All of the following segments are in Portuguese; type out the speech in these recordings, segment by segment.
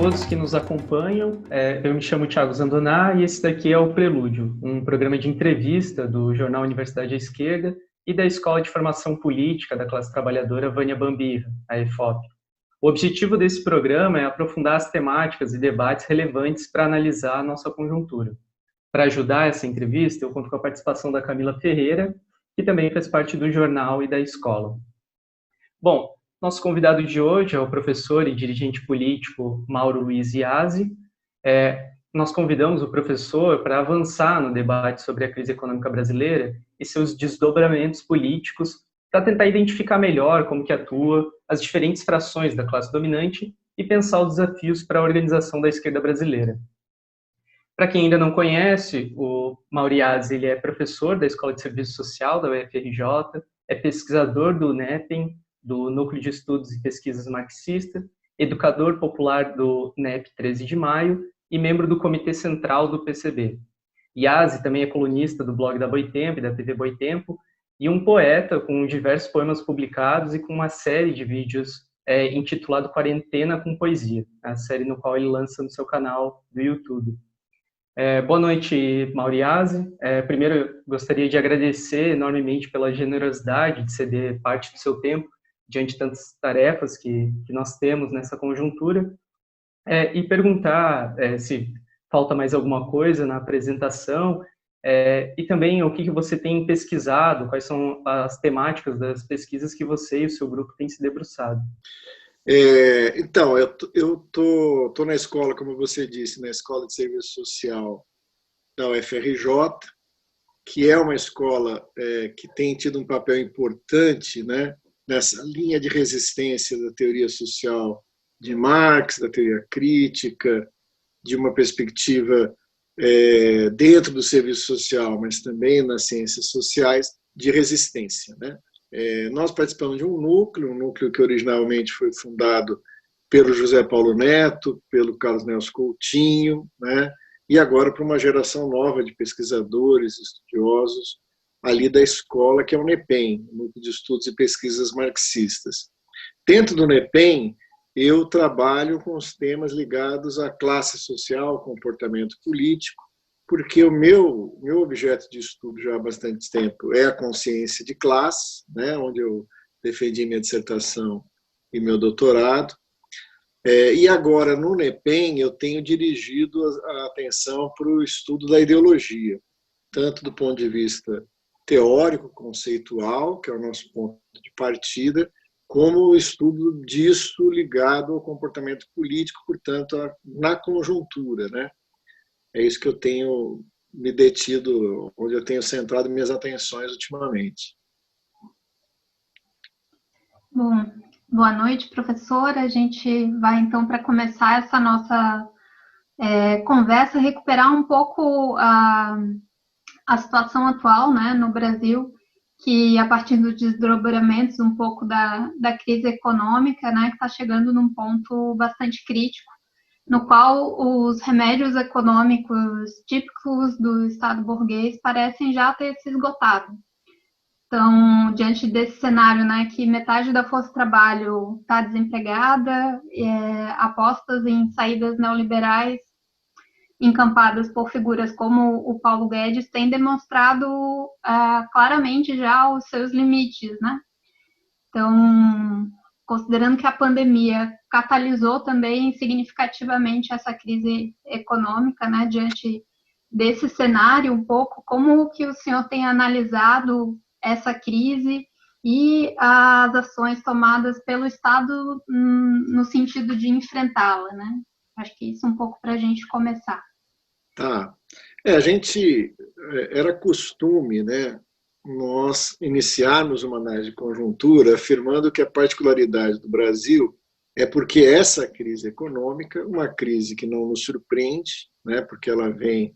todos que nos acompanham. Eu me chamo Thiago Zandoná e esse daqui é o Prelúdio, um programa de entrevista do jornal Universidade à Esquerda e da Escola de Formação Política da Classe Trabalhadora Vânia Bambirra, a EFOP. O objetivo desse programa é aprofundar as temáticas e debates relevantes para analisar a nossa conjuntura. Para ajudar essa entrevista, eu conto com a participação da Camila Ferreira, que também faz parte do jornal e da escola. Bom, nosso convidado de hoje é o professor e dirigente político Mauro Luiz Iazzi. Nós convidamos o professor para avançar no debate sobre a crise econômica brasileira e seus desdobramentos políticos, para tentar identificar melhor como que atua as diferentes frações da classe dominante e pensar os desafios para a organização da esquerda brasileira. Para quem ainda não conhece, o Mauro Iazzi, ele é professor da Escola de Serviço Social da UFRJ, é pesquisador do NEPEM, do Núcleo de Estudos e Pesquisas Marxista, educador popular do NEP 13 de Maio e membro do Comitê Central do PCB. Iazzi também é colunista do blog da Boitempo e da TV Boitempo e um poeta com diversos poemas publicados e com uma série de vídeos intitulado Quarentena com Poesia, a série no qual ele lança no seu canal do YouTube. Boa noite, Mauro Iazzi. Primeiro, eu gostaria de agradecer enormemente pela generosidade de ceder parte do seu tempo diante de tantas tarefas que nós temos nessa conjuntura, e perguntar se falta mais alguma coisa na apresentação, e também o que você tem pesquisado, quais são as temáticas das pesquisas que você e o seu grupo têm se debruçado. Então, eu tô na escola, como você disse, na Escola de Serviço Social da UFRJ, que é uma escola que tem tido um papel importante, né, nessa linha de resistência da teoria social de Marx, da teoria crítica, de uma perspectiva dentro do serviço social, mas também nas ciências sociais, de resistência, né? Nós participamos de um núcleo que originalmente foi fundado pelo José Paulo Neto, pelo Carlos Nelson Coutinho, né? E agora por uma geração nova de pesquisadores, estudiosos, ali da escola, que é o NEPEM, Núcleo de Estudos e Pesquisas Marxistas. Dentro do NEPEM, eu trabalho com os temas ligados à classe social, comportamento político, porque o meu objeto de estudo já há bastante tempo é a consciência de classe, né, onde eu defendi minha dissertação e meu doutorado. E agora, no NEPEM, eu tenho dirigido a atenção para o estudo da ideologia, tanto do ponto de vista teórico, conceitual, que é o nosso ponto de partida, como o estudo disso ligado ao comportamento político, portanto, na conjuntura, né? É isso que eu tenho me detido, onde eu tenho centrado minhas atenções ultimamente. Bom, boa noite, professora. A gente vai, então, para começar essa nossa conversa, recuperar um pouco a situação atual, né, no Brasil, que a partir dos desdobramentos um pouco da crise econômica, né, que está chegando num ponto bastante crítico, no qual os remédios econômicos típicos do Estado burguês parecem já ter se esgotado. Então, diante desse cenário, né, que metade da força de trabalho está desempregada, apostas em saídas neoliberais encampadas por figuras como o Paulo Guedes têm demonstrado claramente já os seus limites, né? Então, considerando que a pandemia catalisou também significativamente essa crise econômica, né, diante desse cenário um pouco, como que o senhor tem analisado essa crise e as ações tomadas pelo Estado no sentido de enfrentá-la, né? Acho que isso um pouco para a gente começar. Tá. A gente, era costume, né, nós iniciarmos uma análise de conjuntura afirmando que a particularidade do Brasil é porque essa crise econômica, uma crise que não nos surpreende, né, porque ela vem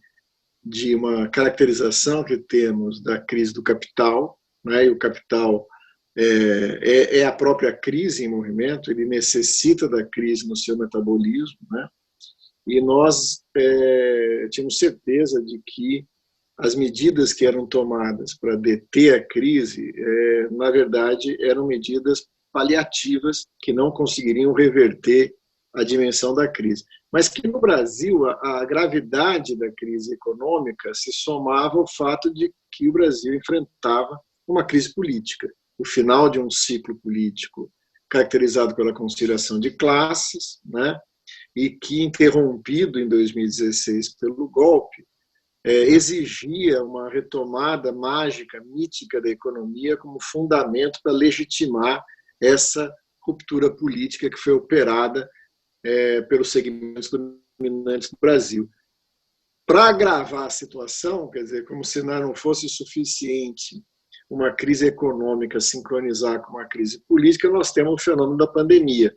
de uma caracterização que temos da crise do capital, né, e o capital é a própria crise em movimento, ele necessita da crise no seu metabolismo, né, e nós tínhamos certeza de que as medidas que eram tomadas para deter a crise, na verdade, eram medidas paliativas que não conseguiriam reverter a dimensão da crise. mas que no Brasil a gravidade da crise econômica se somava ao fato de que o Brasil enfrentava uma crise política, o final de um ciclo político caracterizado pela conciliação de classes, né, e que, interrompido em 2016 pelo golpe, exigia uma retomada mágica, mítica da economia como fundamento para legitimar essa ruptura política que foi operada pelos segmentos dominantes do Brasil. Para agravar a situação, quer dizer, como se não fosse suficiente uma crise econômica sincronizar com uma crise política, nós temos o fenômeno da pandemia.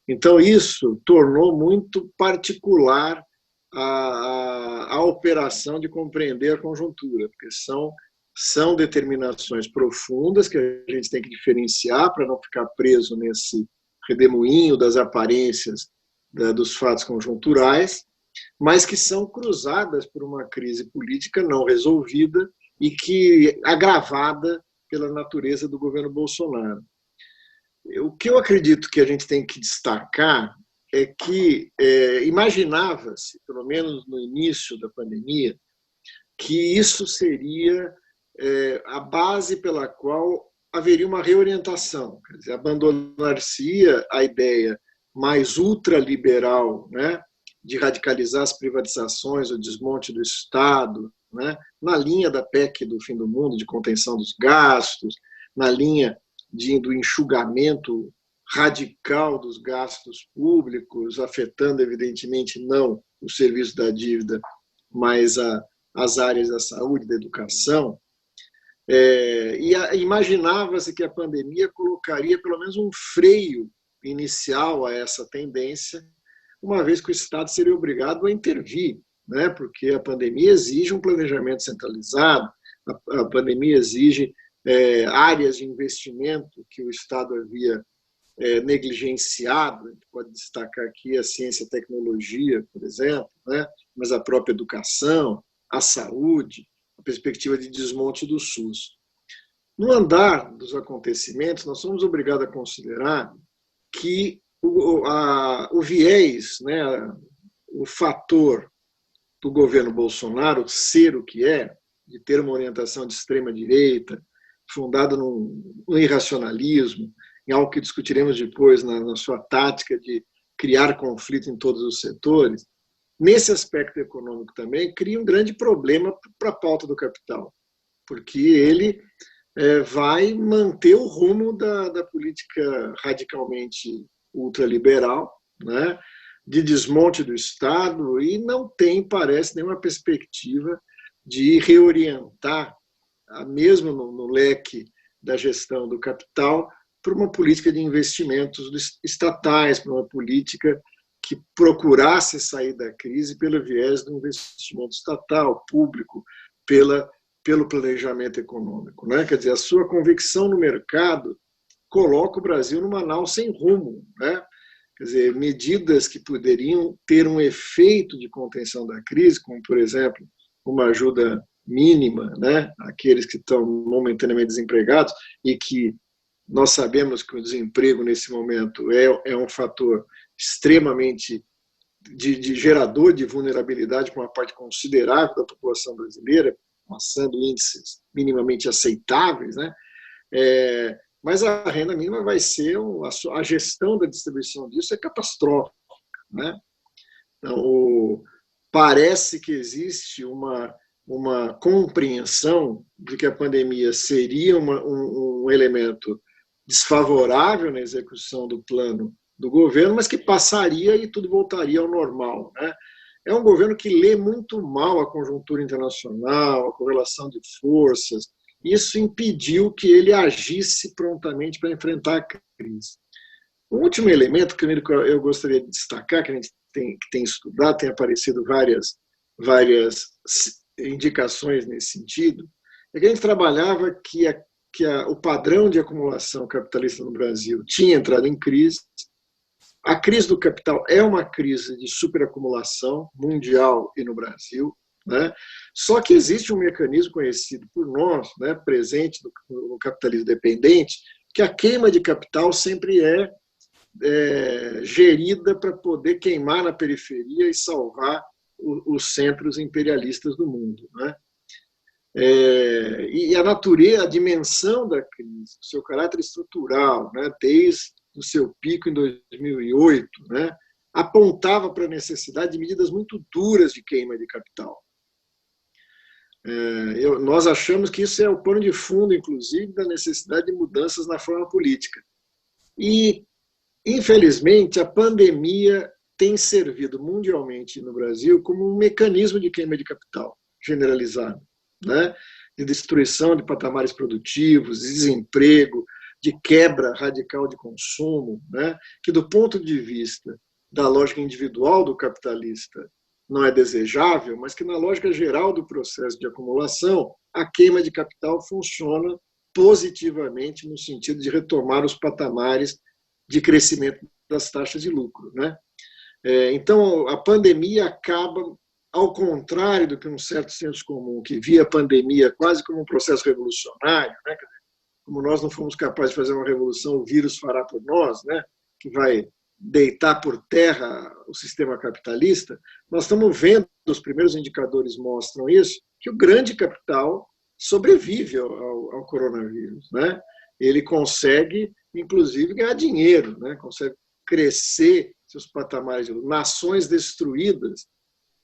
Então, isso tornou muito particular a operação de compreender a conjuntura, porque são determinações profundas que a gente tem que diferenciar para não ficar preso nesse redemoinho das aparências dos fatos conjunturais, mas que são cruzadas por uma crise política não resolvida e que agravada pela natureza do governo Bolsonaro. O que eu acredito que a gente tem que destacar é que imaginava-se, pelo menos no início da pandemia, que isso seria a base pela qual haveria uma reorientação, quer dizer, abandonar-se-ia a ideia mais ultraliberal, né, de radicalizar as privatizações, o desmonte do Estado, né, na linha da PEC do fim do mundo, de contenção dos gastos, na linha do enxugamento radical dos gastos públicos, afetando, evidentemente, não o serviço da dívida, mas as áreas da saúde, da educação. E imaginava-se que a pandemia colocaria pelo menos um freio inicial a essa tendência, uma vez que o Estado seria obrigado a intervir, né? Porque a pandemia exige um planejamento centralizado, a pandemia exige áreas de investimento que o Estado havia negligenciado. A gente pode destacar aqui a ciência e a tecnologia, por exemplo, né? Mas a própria educação, a saúde, a perspectiva de desmonte do SUS. No andar dos acontecimentos, nós somos obrigados a considerar que o viés, né, o fator do governo Bolsonaro ser o que é, de ter uma orientação de extrema-direita, fundada no irracionalismo, em algo que discutiremos depois na sua tática de criar conflito em todos os setores, nesse aspecto econômico também, cria um grande problema para a pauta do capital, porque ele vai manter o rumo da política radicalmente ultraliberal, né, de desmonte do Estado, e não tem, parece, nenhuma perspectiva de reorientar, mesmo no leque da gestão do capital, para uma política de investimentos estatais, para uma política que procurasse sair da crise pelo viés do investimento estatal, público, pelo planejamento econômico, né? Quer dizer, a sua convicção no mercado coloca o Brasil numa nau sem rumo, né? Quer dizer, medidas que poderiam ter um efeito de contenção da crise, como, por exemplo, uma ajuda mínima, né, àqueles que estão momentaneamente desempregados, e que nós sabemos que o desemprego, nesse momento, é um fator extremamente de gerador de vulnerabilidade para uma parte considerável da população brasileira, alcançando índices minimamente aceitáveis, né? Mas a renda mínima vai ser, a gestão da distribuição disso é catastrófica, né? Então, parece que existe uma compreensão de que a pandemia seria um elemento desfavorável na execução do plano do governo, mas que passaria e tudo voltaria ao normal, né? É um governo que lê muito mal a conjuntura internacional, a correlação de forças. Isso impediu que ele agisse prontamente para enfrentar a crise. O último elemento que eu gostaria de destacar, que a gente tem estudado, tem aparecido várias indicações nesse sentido, é que a gente trabalhava que o padrão de acumulação capitalista no Brasil tinha entrado em crise. A crise do capital é uma crise de superacumulação mundial e no Brasil, né? Só que existe um mecanismo conhecido por nós, né, presente no capitalismo dependente, que a queima de capital sempre é gerida para poder queimar na periferia e salvar os centros imperialistas do mundo, né? E a natureza, a dimensão da crise, o seu caráter estrutural, né, desde o seu pico em 2008, né, apontava para a necessidade de medidas muito duras de queima de capital. Nós achamos que isso é o pano de fundo, inclusive, da necessidade de mudanças na forma política. E, infelizmente, a pandemia tem servido mundialmente no Brasil como um mecanismo de queima de capital generalizado, né? De destruição de patamares produtivos, de desemprego, de quebra radical de consumo, né? Que, do ponto de vista da lógica individual do capitalista, não é desejável, mas que, na lógica geral do processo de acumulação, a queima de capital funciona positivamente no sentido de retomar os patamares de crescimento das taxas de lucro, né? Então, a pandemia acaba, ao contrário do que um certo senso comum, que via a pandemia quase como um processo revolucionário, né? Como nós não fomos capazes de fazer uma revolução, o vírus fará por nós, né? Que vai deitar por terra o sistema capitalista. Nós estamos vendo, os primeiros indicadores mostram isso, que o grande capital sobrevive ao coronavírus, né? Ele consegue, inclusive, ganhar dinheiro, né? Consegue crescer seus patamares de nações destruídas,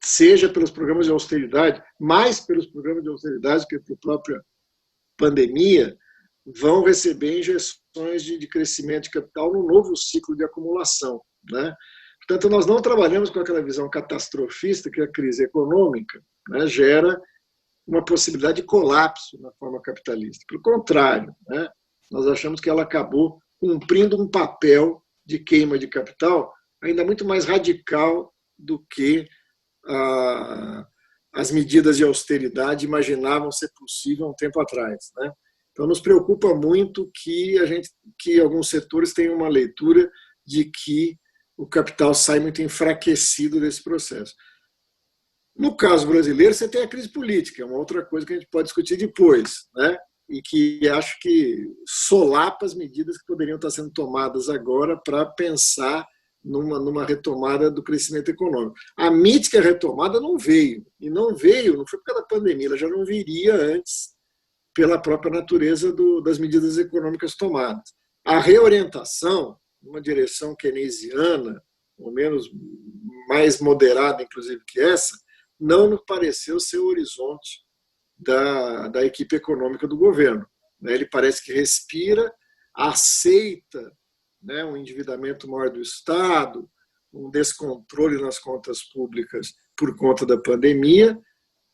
seja pelos programas de austeridade, mais pelos programas de austeridade que pela própria pandemia, vão receber injeções de crescimento de capital no novo ciclo de acumulação, né? Portanto, nós não trabalhamos com aquela visão catastrofista que a crise econômica, né, gera uma possibilidade de colapso na forma capitalista. Pelo contrário, né, nós achamos que ela acabou cumprindo um papel de queima de capital ainda muito mais radical do que as medidas de austeridade imaginavam ser possível há um tempo atrás, né? Então, nos preocupa muito que alguns setores tenham uma leitura de que o capital sai muito enfraquecido desse processo. No caso brasileiro, você tem a crise política, é uma outra coisa que a gente pode discutir depois, né? E que acho que solapa as medidas que poderiam estar sendo tomadas agora para pensar numa retomada do crescimento econômico. A mítica retomada não veio, e não foi por causa da pandemia, ela já não viria antes pela própria natureza das medidas econômicas tomadas. A reorientação, numa direção keynesiana, ou menos mais moderada, inclusive, que essa, não nos pareceu ser o horizonte da equipe econômica do governo. Ele parece que respira, aceita, né, um endividamento maior do Estado, um descontrole nas contas públicas por conta da pandemia,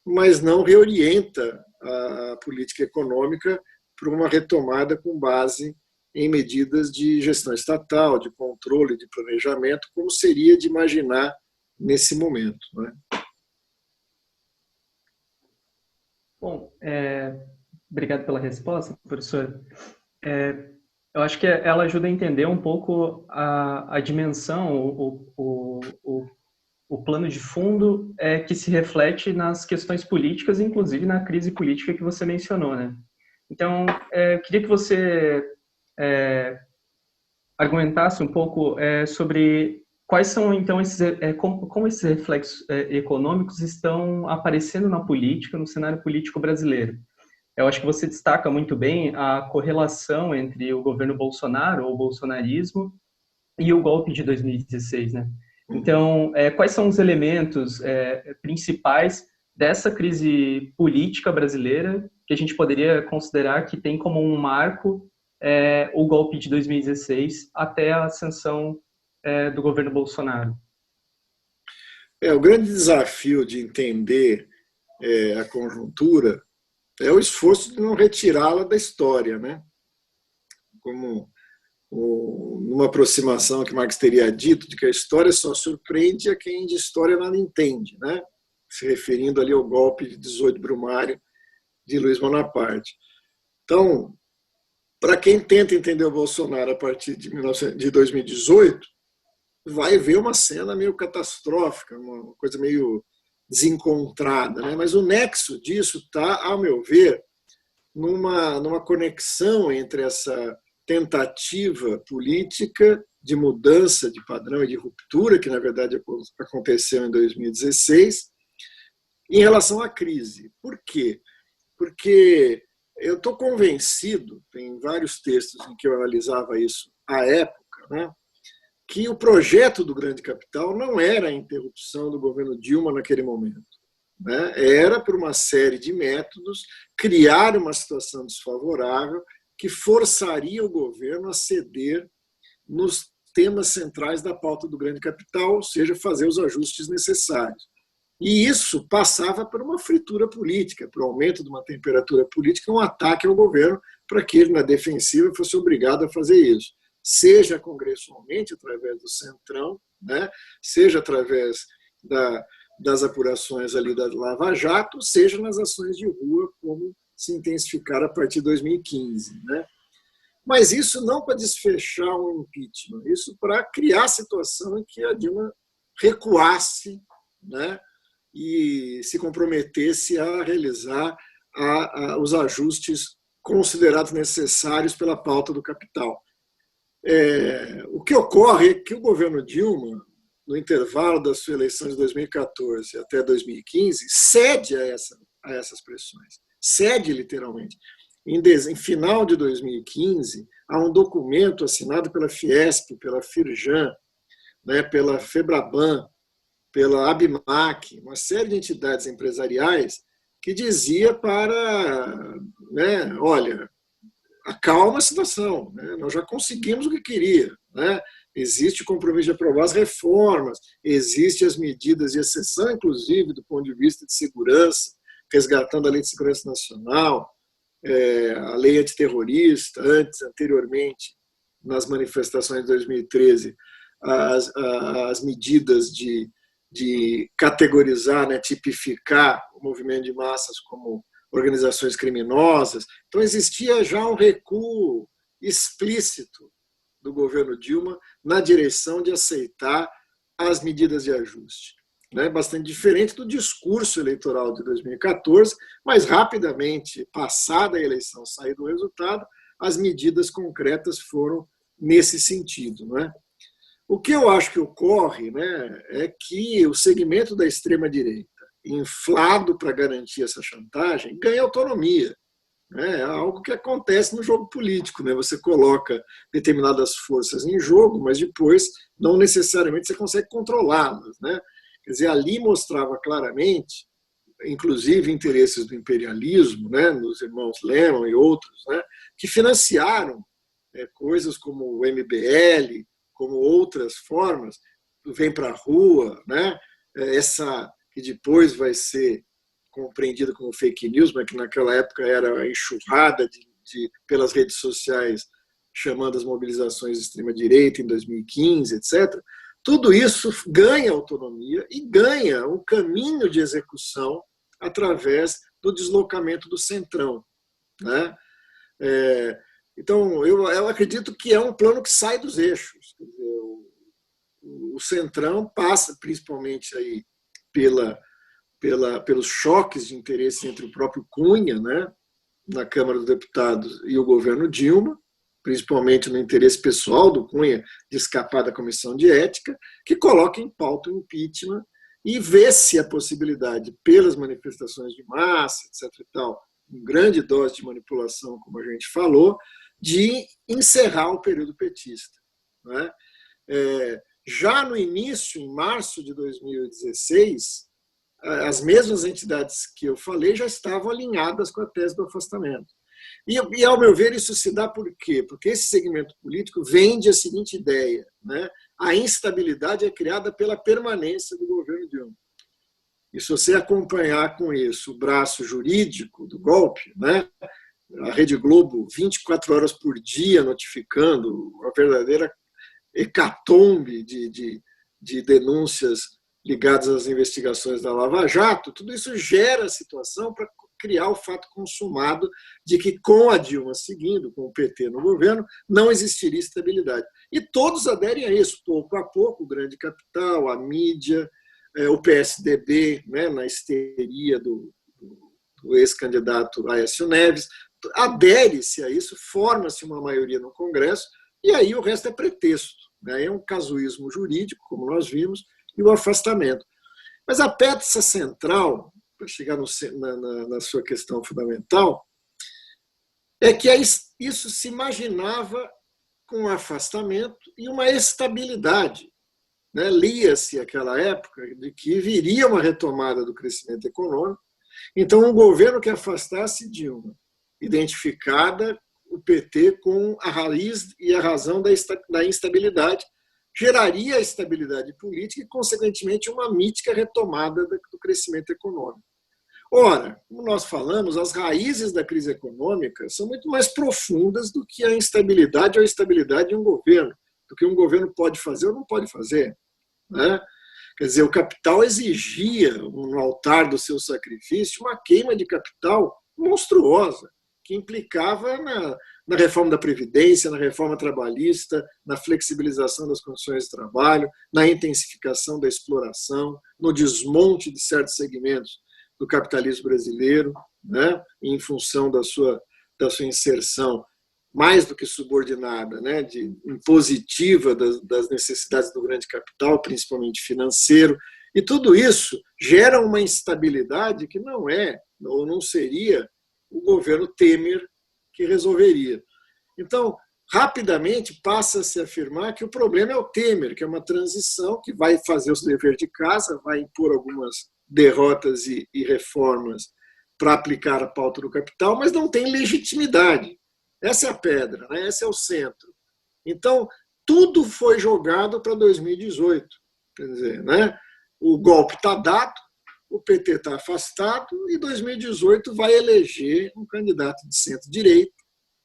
mas não reorienta a política econômica para uma retomada com base em medidas de gestão estatal, de controle, de planejamento, como seria de imaginar nesse momento, né? Bom, obrigado pela resposta, professor. Eu acho que ela ajuda a entender um pouco a dimensão, o plano de fundo que se reflete nas questões políticas, inclusive na crise política que você mencionou, né? Então, eu queria que você argumentasse um pouco sobre quais são, então, como esses reflexos econômicos estão aparecendo na política, no cenário político brasileiro. Eu acho que você destaca muito bem a correlação entre o governo Bolsonaro, ou o bolsonarismo, e o golpe de 2016, né? Então, quais são os elementos principais dessa crise política brasileira que a gente poderia considerar que tem como um marco o golpe de 2016 até a ascensão do governo Bolsonaro? O grande desafio de entender a conjuntura é o esforço de não retirá-la da história, né? Como numa aproximação que Marx teria dito de que a história só surpreende a quem de história nada entende, né? Se referindo ali ao golpe de 18 Brumário de Luiz Bonaparte. Então, para quem tenta entender o Bolsonaro a partir de 2018, vai ver uma cena meio catastrófica, uma coisa meio desencontrada, né? Mas o nexo disso está, ao meu ver, numa conexão entre essa tentativa política de mudança de padrão e de ruptura, que na verdade aconteceu em 2016, em relação à crise. Por quê? Porque eu estou convencido, tem vários textos em que eu analisava isso à época, né, que o projeto do grande capital não era a interrupção do governo Dilma naquele momento. Né? Era, por uma série de métodos, criar uma situação desfavorável que forçaria o governo a ceder nos temas centrais da pauta do grande capital, ou seja, fazer os ajustes necessários. E isso passava por uma fritura política, por um aumento de uma temperatura política, um ataque ao governo para que ele, na defensiva, fosse obrigado a fazer isso. Seja congressualmente, através do Centrão, né? Seja através das apurações ali da Lava Jato, seja nas ações de rua, como se intensificaram a partir de 2015. Né? Mas isso não para desfechar um impeachment, isso para criar a situação em que a Dilma recuasse, né? E se comprometesse a realizar os ajustes considerados necessários pela pauta do capital. O que ocorre é que o governo Dilma, no intervalo da sua eleição de 2014 até 2015, cede a essas pressões, cede literalmente. Em final de 2015, há um documento assinado pela Fiesp, pela Firjan, né, pela Febraban, pela Abimac, uma série de entidades empresariais que dizia para, né, olha, acalma a situação, né, nós já conseguimos o que queria, né, existe o compromisso de aprovar as reformas, existem as medidas de exceção, inclusive do ponto de vista de segurança, resgatando a Lei de Segurança Nacional, a lei antiterrorista, anteriormente, nas manifestações de 2013, as medidas de categorizar, né, tipificar o movimento de massas como organizações criminosas. Então, existia já um recuo explícito do governo Dilma na direção de aceitar as medidas de ajuste. Né? Bastante diferente do discurso eleitoral de 2014, mas rapidamente, passada a eleição, saído o resultado, as medidas concretas foram nesse sentido. Né? O que eu acho que ocorre, né, é que o segmento da extrema-direita, inflado para garantir essa chantagem, ganha autonomia. É algo que acontece no jogo político. Né? Você coloca determinadas forças em jogo, mas depois não necessariamente você consegue controlá-las. Né? Quer dizer, ali mostrava claramente, inclusive interesses do imperialismo, né, nos irmãos Lehman e outros, né, que financiaram coisas como o MBL, como outras formas, vem para a rua, né, essa que depois vai ser compreendida como fake news, mas que naquela época era enxurrada pelas redes sociais, chamando as mobilizações de extrema-direita em 2015, etc., tudo isso ganha autonomia e ganha um caminho de execução através do deslocamento do Centrão. Né? Então, eu acredito que é um plano que sai dos eixos. Quer dizer, o Centrão passa principalmente aí pelos choques de interesse entre o próprio Cunha, né, na Câmara dos Deputados, e o governo Dilma, principalmente no interesse pessoal do Cunha de escapar da comissão de ética, que coloca em pauta o impeachment e vê-se a possibilidade, pelas manifestações de massa, etc. e tal, com grande dose de manipulação, como a gente falou, de encerrar o período petista. Né? Já no início, em março de 2016, as mesmas entidades que eu falei já estavam alinhadas com a tese do afastamento. E, ao meu ver, isso se dá por quê? Porque esse segmento político vende a seguinte ideia, né? A instabilidade é criada pela permanência do governo Dilma. E se você acompanhar com isso o braço jurídico do golpe, né? A Rede Globo, 24 horas por dia, notificando uma verdadeira hecatombe de denúncias ligadas às investigações da Lava Jato, tudo isso gera a situação para criar o fato consumado de que, com a Dilma seguindo, com o PT no governo, não existiria estabilidade. E todos aderem a isso, pouco a pouco, o grande capital, a mídia, o PSDB, né, na histeria do ex-candidato Aécio Neves, adere-se a isso, forma-se uma maioria no Congresso, e aí o resto é pretexto. né? É um casuísmo jurídico, como nós vimos, e o afastamento. Mas a peça central, para chegar na sua questão fundamental, é que isso se imaginava com um afastamento e uma estabilidade, né? Lia-se aquela época de que viria uma retomada do crescimento econômico. Então, um governo que afastasse Dilma, identificada o PT com a raiz e a razão da instabilidade, geraria a estabilidade política e, consequentemente, uma mítica retomada do crescimento econômico. Ora, como nós falamos, as raízes da crise econômica são muito mais profundas do que a instabilidade ou a estabilidade de um governo, do que um governo pode fazer ou não pode fazer, né? Quer dizer, o capital exigia, no altar do seu sacrifício, uma queima de capital monstruosa, que implicava na reforma da Previdência, na reforma trabalhista, na flexibilização das condições de trabalho, na intensificação da exploração, no desmonte de certos segmentos do capitalismo brasileiro, né, em função da sua inserção mais do que subordinada, né, impositiva das necessidades do grande capital, principalmente financeiro. E tudo isso gera uma instabilidade que não é, ou não seria, o governo Temer que resolveria. Então, rapidamente passa-se a afirmar que o problema é o Temer, que é uma transição que vai fazer o dever de casa, vai impor algumas derrotas e reformas para aplicar a pauta do capital, mas não tem legitimidade. Essa é a pedra, né? Esse é o centro. Então, tudo foi jogado para 2018. Quer dizer, né? O golpe está dado, o PT está afastado e 2018 vai eleger um candidato de centro-direita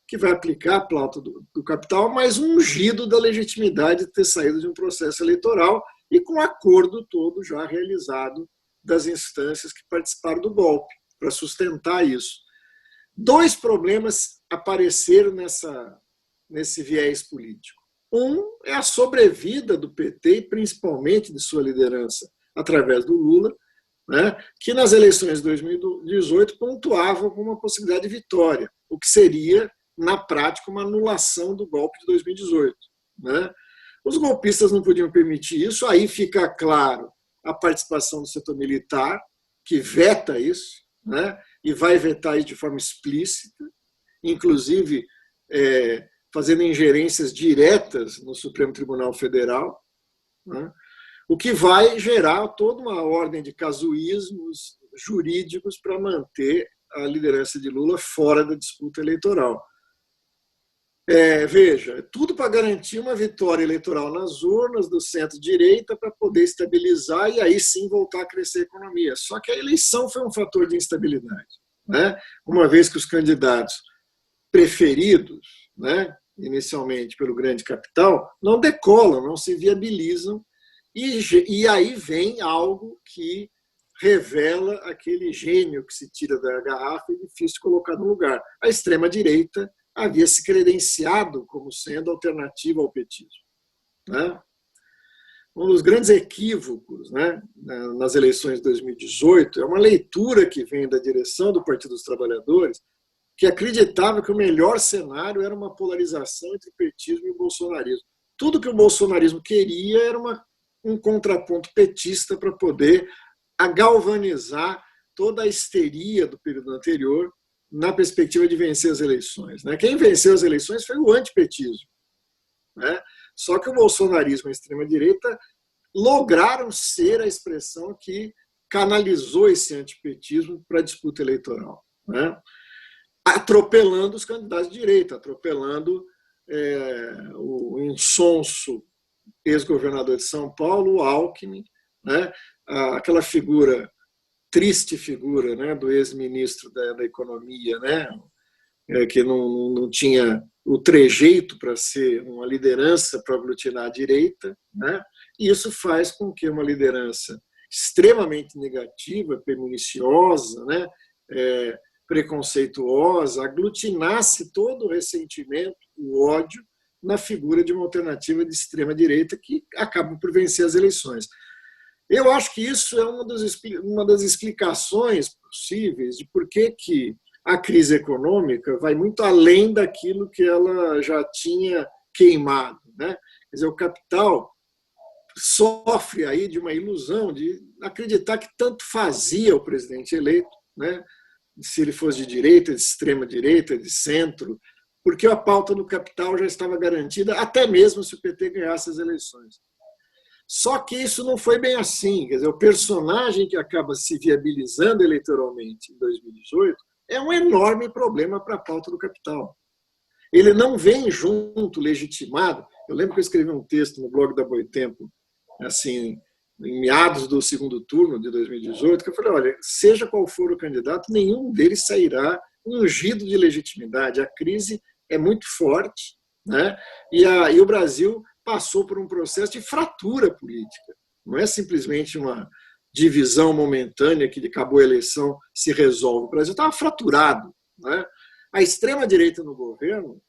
que vai aplicar a pauta do capital, mas ungido da legitimidade de ter saído de um processo eleitoral e com o acordo todo já realizado das instâncias que participaram do golpe, para sustentar isso. Dois problemas apareceram nesse viés político. Um é a sobrevida do PT, e principalmente de sua liderança, através do Lula, né, que nas eleições de 2018 pontuavam com uma possibilidade de vitória, o que seria, na prática, uma anulação do golpe de 2018. Né? Os golpistas não podiam permitir isso, aí fica claro a participação do setor militar, que veta isso, né, e vai vetar isso de forma explícita, inclusive fazendo ingerências diretas no Supremo Tribunal Federal, né, o que vai gerar toda uma ordem de casuísmos jurídicos para manter a liderança de Lula fora da disputa eleitoral. Veja, tudo para garantir uma vitória eleitoral nas urnas do centro-direita para poder estabilizar e aí sim voltar a crescer a economia. Só que a eleição foi um fator de instabilidade, né? Uma vez que os candidatos preferidos, né, inicialmente pelo grande capital, não decolam, não se viabilizam, e aí vem algo que revela aquele gênio que se tira da garrafa e é difícil colocar no lugar. A extrema-direita havia se credenciado como sendo alternativa ao petismo, né? Um dos grandes equívocos, né, nas eleições de 2018 é uma leitura que vem da direção do Partido dos Trabalhadores, que acreditava que o melhor cenário era uma polarização entre o petismo e o bolsonarismo. Tudo que o bolsonarismo queria era um contraponto petista para poder galvanizar toda a histeria do período anterior na perspectiva de vencer as eleições. Quem venceu as eleições foi o antipetismo. Só que o bolsonarismo e a extrema-direita lograram ser a expressão que canalizou esse antipetismo para a disputa eleitoral, atropelando os candidatos de direita, atropelando o insonso ex-governador de São Paulo, o Alckmin, aquela triste figura, do ex-ministro da Economia, que não tinha o trejeito para ser uma liderança para aglutinar a direita, e isso faz com que uma liderança extremamente negativa, perniciosa, preconceituosa, aglutinasse todo o ressentimento, o ódio, na figura de uma alternativa de extrema-direita que acaba por vencer as eleições. Eu acho que isso é uma das explicações possíveis de por que a crise econômica vai muito além daquilo que ela já tinha queimado. Quer Quer dizer, o capital sofre aí de uma ilusão de acreditar que tanto fazia o presidente eleito, né? Se ele fosse de direita, de extrema-direita, de centro, porque a pauta do capital já estava garantida, até mesmo se o PT ganhasse as eleições. Só que isso não foi bem assim. Quer dizer, o personagem que acaba se viabilizando eleitoralmente em 2018 é um enorme problema para a pauta do capital. Ele não vem junto, legitimado. Eu lembro que eu escrevi um texto no blog da Boitempo, assim, em meados do segundo turno de 2018, que eu falei, olha, seja qual for o candidato, nenhum deles sairá ungido de legitimidade. A crise é muito forte, né? E o Brasil passou por um processo de fratura política. Não é simplesmente uma divisão momentânea que acabou a eleição, se resolve. O Brasil estava fraturado, né? A extrema-direita no governo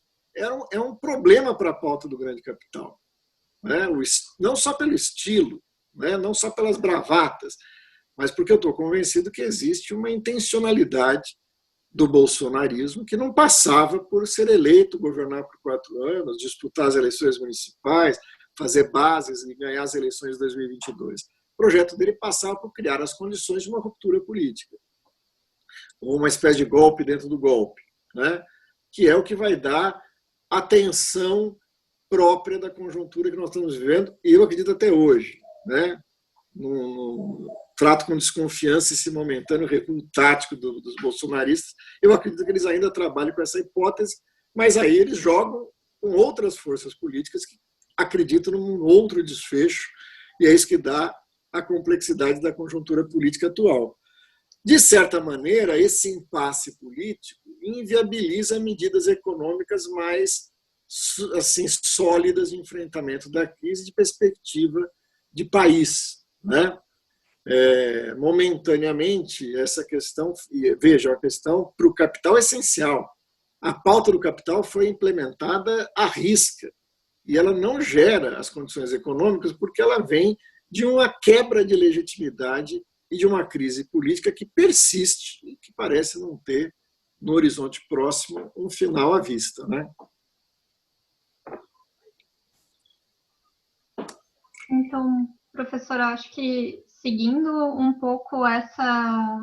é um problema para a pauta do grande capital, né? Não só pelo estilo, né? Não só pelas bravatas, mas porque eu estou convencido que existe uma intencionalidade do bolsonarismo que não passava por ser eleito, governar por 4 anos, disputar as eleições municipais, fazer bases e ganhar as eleições de 2022. O projeto dele passava por criar as condições de uma ruptura política, ou uma espécie de golpe dentro do golpe, né? Que é o que vai dar a tensão própria da conjuntura que nós estamos vivendo, e eu acredito até hoje, né? Trato com desconfiança esse momentâneo recuo tático dos bolsonaristas. Eu acredito que eles ainda trabalham com essa hipótese, mas aí eles jogam com outras forças políticas que acreditam num outro desfecho, e é isso que dá a complexidade da conjuntura política atual. De certa maneira, esse impasse político inviabiliza medidas econômicas mais assim, sólidas de enfrentamento da crise, de perspectiva de país, né? Momentaneamente, essa questão, veja, a questão para o capital é essencial. A pauta do capital foi implementada à risca e ela não gera as condições econômicas porque ela vem de uma quebra de legitimidade e de uma crise política que persiste e que parece não ter, no horizonte próximo, um final à vista, né? Então, professor, acho que seguindo um pouco essa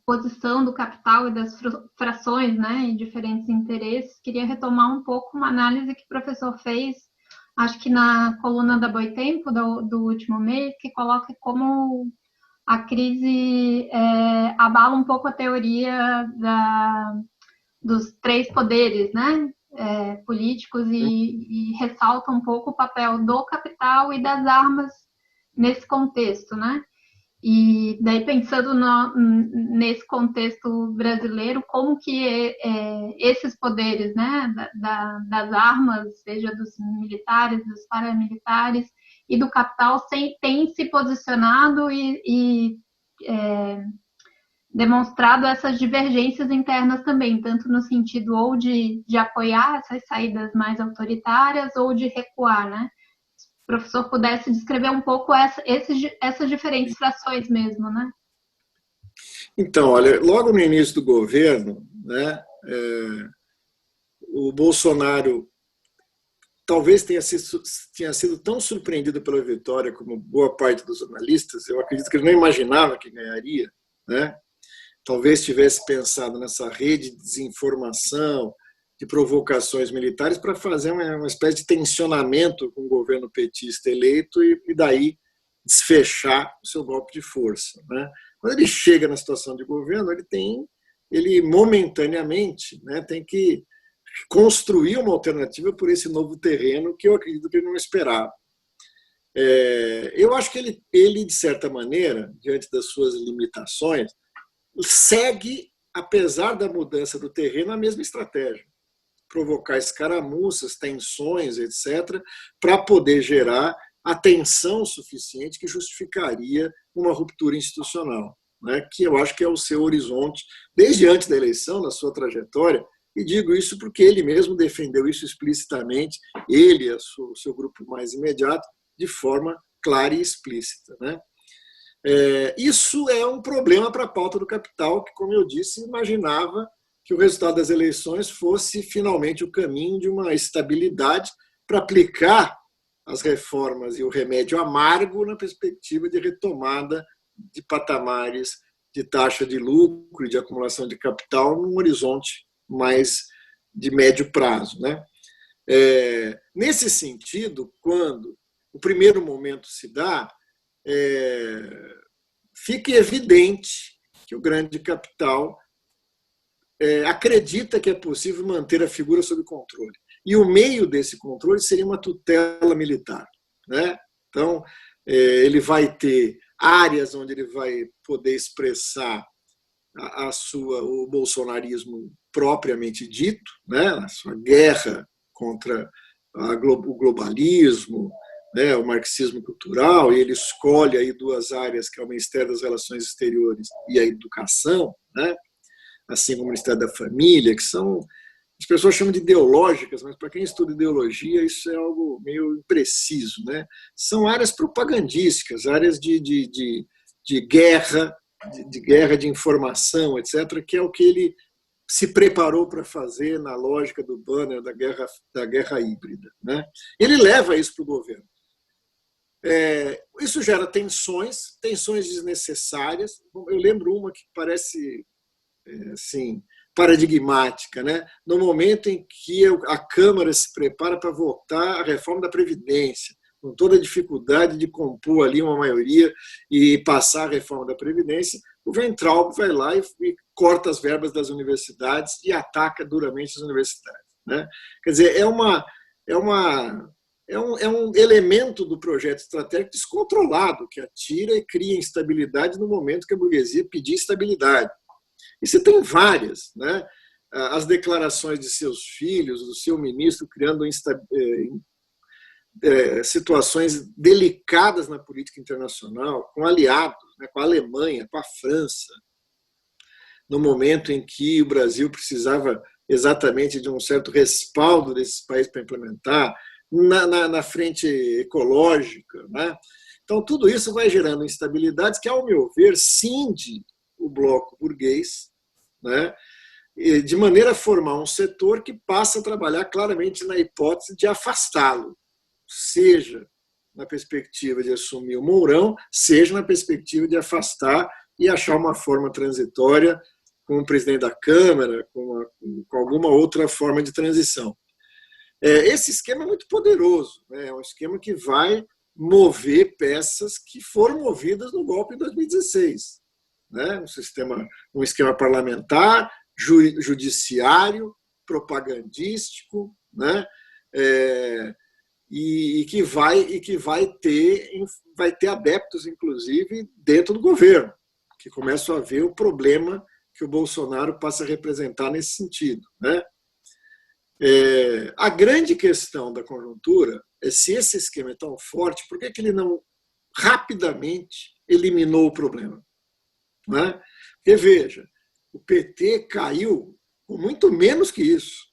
posição do capital e das frações, né, e diferentes interesses, queria retomar um pouco uma análise que o professor fez, acho que na coluna da Boitempo, do último mês, que coloca como a crise abala um pouco a teoria dos 3 poderes, né, políticos e ressalta um pouco o papel do capital e das armas nesse contexto, né? E daí pensando nesse contexto brasileiro, como que esses poderes, né, das armas, seja dos militares, dos paramilitares e do capital, têm se posicionado e demonstrado essas divergências internas também, tanto no sentido ou de apoiar essas saídas mais autoritárias ou de recuar, né? Se o professor pudesse descrever um pouco essas diferentes frações mesmo, né? Então, olha, logo no início do governo, né, o Bolsonaro talvez tenha sido tão surpreendido pela vitória como boa parte dos analistas, eu acredito que ele não imaginava que ganharia, né? Talvez tivesse pensado nessa rede de desinformação, de provocações militares para fazer uma espécie de tensionamento com o governo petista eleito e daí desfechar o seu golpe de força, né? Quando ele chega na situação de governo, ele momentaneamente, né, tem que construir uma alternativa por esse novo terreno que eu acredito que ele não esperava. Eu acho que ele, de certa maneira, diante das suas limitações, segue, apesar da mudança do terreno, a mesma estratégia. Provocar escaramuças, tensões, etc., para poder gerar a tensão suficiente que justificaria uma ruptura institucional, né? Que eu acho que é o seu horizonte, desde antes da eleição, na sua trajetória, e digo isso porque ele mesmo defendeu isso explicitamente, ele e o seu grupo mais imediato, de forma clara e explícita, né? Isso é um problema para a pauta do capital, que, como eu disse, imaginava que o resultado das eleições fosse finalmente o caminho de uma estabilidade para aplicar as reformas e o remédio amargo na perspectiva de retomada de patamares de taxa de lucro e de acumulação de capital num horizonte mais de médio prazo, né? Nesse sentido, quando o primeiro momento se dá, fica evidente que o grande capital acredita que é possível manter a figura sob controle. E o meio desse controle seria uma tutela militar, né? Então, ele vai ter áreas onde ele vai poder expressar o bolsonarismo propriamente dito, né? A sua guerra contra o globalismo, né? O marxismo cultural, e ele escolhe aí duas áreas, que é o Ministério das Relações Exteriores e a Educação, né? Assim como o Ministério da Família, que são, as pessoas chamam de ideológicas, mas para quem estuda ideologia isso é algo meio impreciso, né? São áreas propagandísticas, áreas de guerra, de informação, etc., que é o que ele se preparou para fazer na lógica do banner da guerra híbrida, né? Ele leva isso para o governo. Isso gera tensões desnecessárias. Eu lembro uma que parece assim, paradigmática, né? No momento em que a Câmara se prepara para votar a reforma da Previdência, com toda a dificuldade de compor ali uma maioria e passar a reforma da Previdência, o Weintraub vai lá e corta as verbas das universidades e ataca duramente as universidades, né? Quer dizer, é um elemento do projeto estratégico descontrolado, que atira e cria instabilidade no momento que a burguesia pedir estabilidade. E você tem várias, né? As declarações de seus filhos, do seu ministro, criando situações delicadas na política internacional, com aliados, né? Com a Alemanha, com a França, no momento em que o Brasil precisava exatamente de um certo respaldo desses países para implementar, na frente ecológica, né? Então, tudo isso vai gerando instabilidades que, ao meu ver, cinde o bloco burguês, né, de maneira a formar um setor que passa a trabalhar claramente na hipótese de afastá-lo, seja na perspectiva de assumir o Mourão, seja na perspectiva de afastar e achar uma forma transitória com o presidente da Câmara, com alguma outra forma de transição. Esse esquema é muito poderoso, né? É um esquema que vai mover peças que foram movidas no golpe de 2016. Né? Um esquema parlamentar, judiciário, propagandístico, né? E que vai ter adeptos, inclusive, dentro do governo, que começam a ver o problema que o Bolsonaro passa a representar nesse sentido, né? A grande questão da conjuntura é se esse esquema é tão forte, por que ele não rapidamente eliminou o problema? Né? Porque, veja, o PT caiu com muito menos que isso.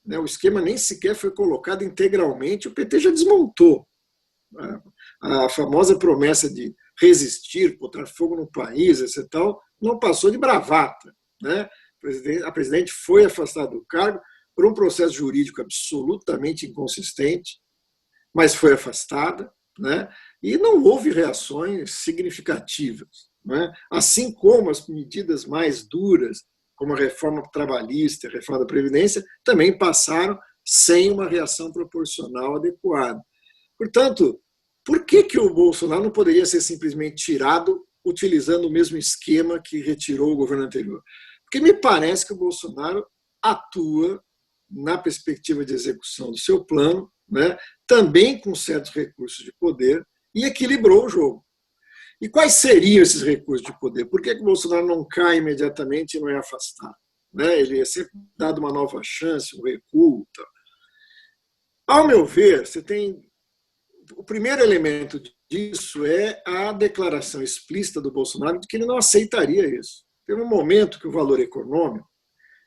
Né? O esquema nem sequer foi colocado integralmente, o PT já desmontou. A famosa promessa de resistir, botar fogo no país, etc., não passou de bravata. Né? A presidente foi afastada do cargo por um processo jurídico absolutamente inconsistente, mas foi afastada, né? E não houve reações significativas, né? Assim como as medidas mais duras, como a reforma trabalhista, a reforma da Previdência, também passaram sem uma reação proporcional adequada. Portanto, por que o Bolsonaro não poderia ser simplesmente tirado utilizando o mesmo esquema que retirou o governo anterior? Porque me parece que o Bolsonaro atua na perspectiva de execução do seu plano, né, também com certos recursos de poder, e equilibrou o jogo. E quais seriam esses recursos de poder? Por que o Bolsonaro não cai imediatamente e não é afastado? Né? Ele é sempre dado uma nova chance, um recuo. Tal. Ao meu ver, você tem... O primeiro elemento disso é a declaração explícita do Bolsonaro de que ele não aceitaria isso. Tem um momento que o valor econômico,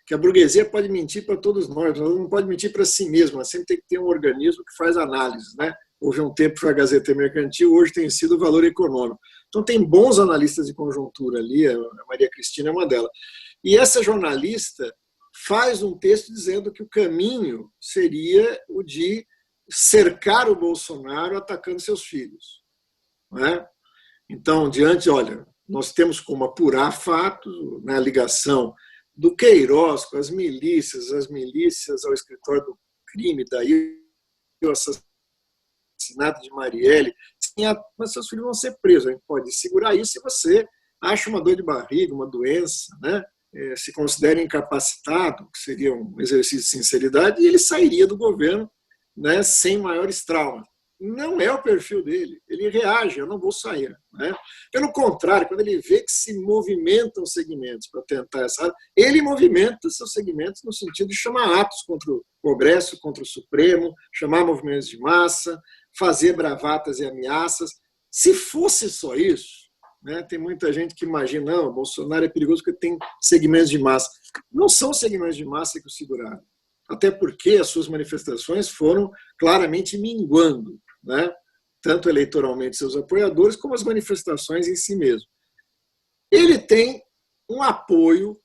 que a burguesia pode mentir para todos nós, ela não pode mentir para si mesma, ela sempre tem que ter um organismo que faz análise, né? Houve um tempo que foi a Gazeta Mercantil, hoje tem sido o Valor Econômico. Então tem bons analistas de conjuntura ali, a Maria Cristina é uma delas. E essa jornalista faz um texto dizendo que o caminho seria o de cercar o Bolsonaro atacando seus filhos. Não é? Então, olha, nós temos como apurar fatos, né, a ligação do Queiroz com as milícias ao escritório do crime, daí o assassinato de Marielle, mas seus filhos vão ser presos. A gente pode segurar isso se você acha uma dor de barriga, uma doença, né? Se considera incapacitado, que seria um exercício de sinceridade, e ele sairia do governo, né, sem maiores traumas. Não é o perfil dele, ele reage, eu não vou sair. Né? Pelo contrário, quando ele vê que se movimentam segmentos para tentar essa área, ele movimenta seus segmentos no sentido de chamar atos contra o Congresso, contra o Supremo, chamar movimentos de massa, fazer bravatas e ameaças. Se fosse só isso, né, tem muita gente que imagina, não, Bolsonaro é perigoso porque tem segmentos de massa. Não são segmentos de massa que o seguraram, até porque as suas manifestações foram claramente minguando, né? Tanto eleitoralmente seus apoiadores, como as manifestações em si mesmo. Ele tem um apoio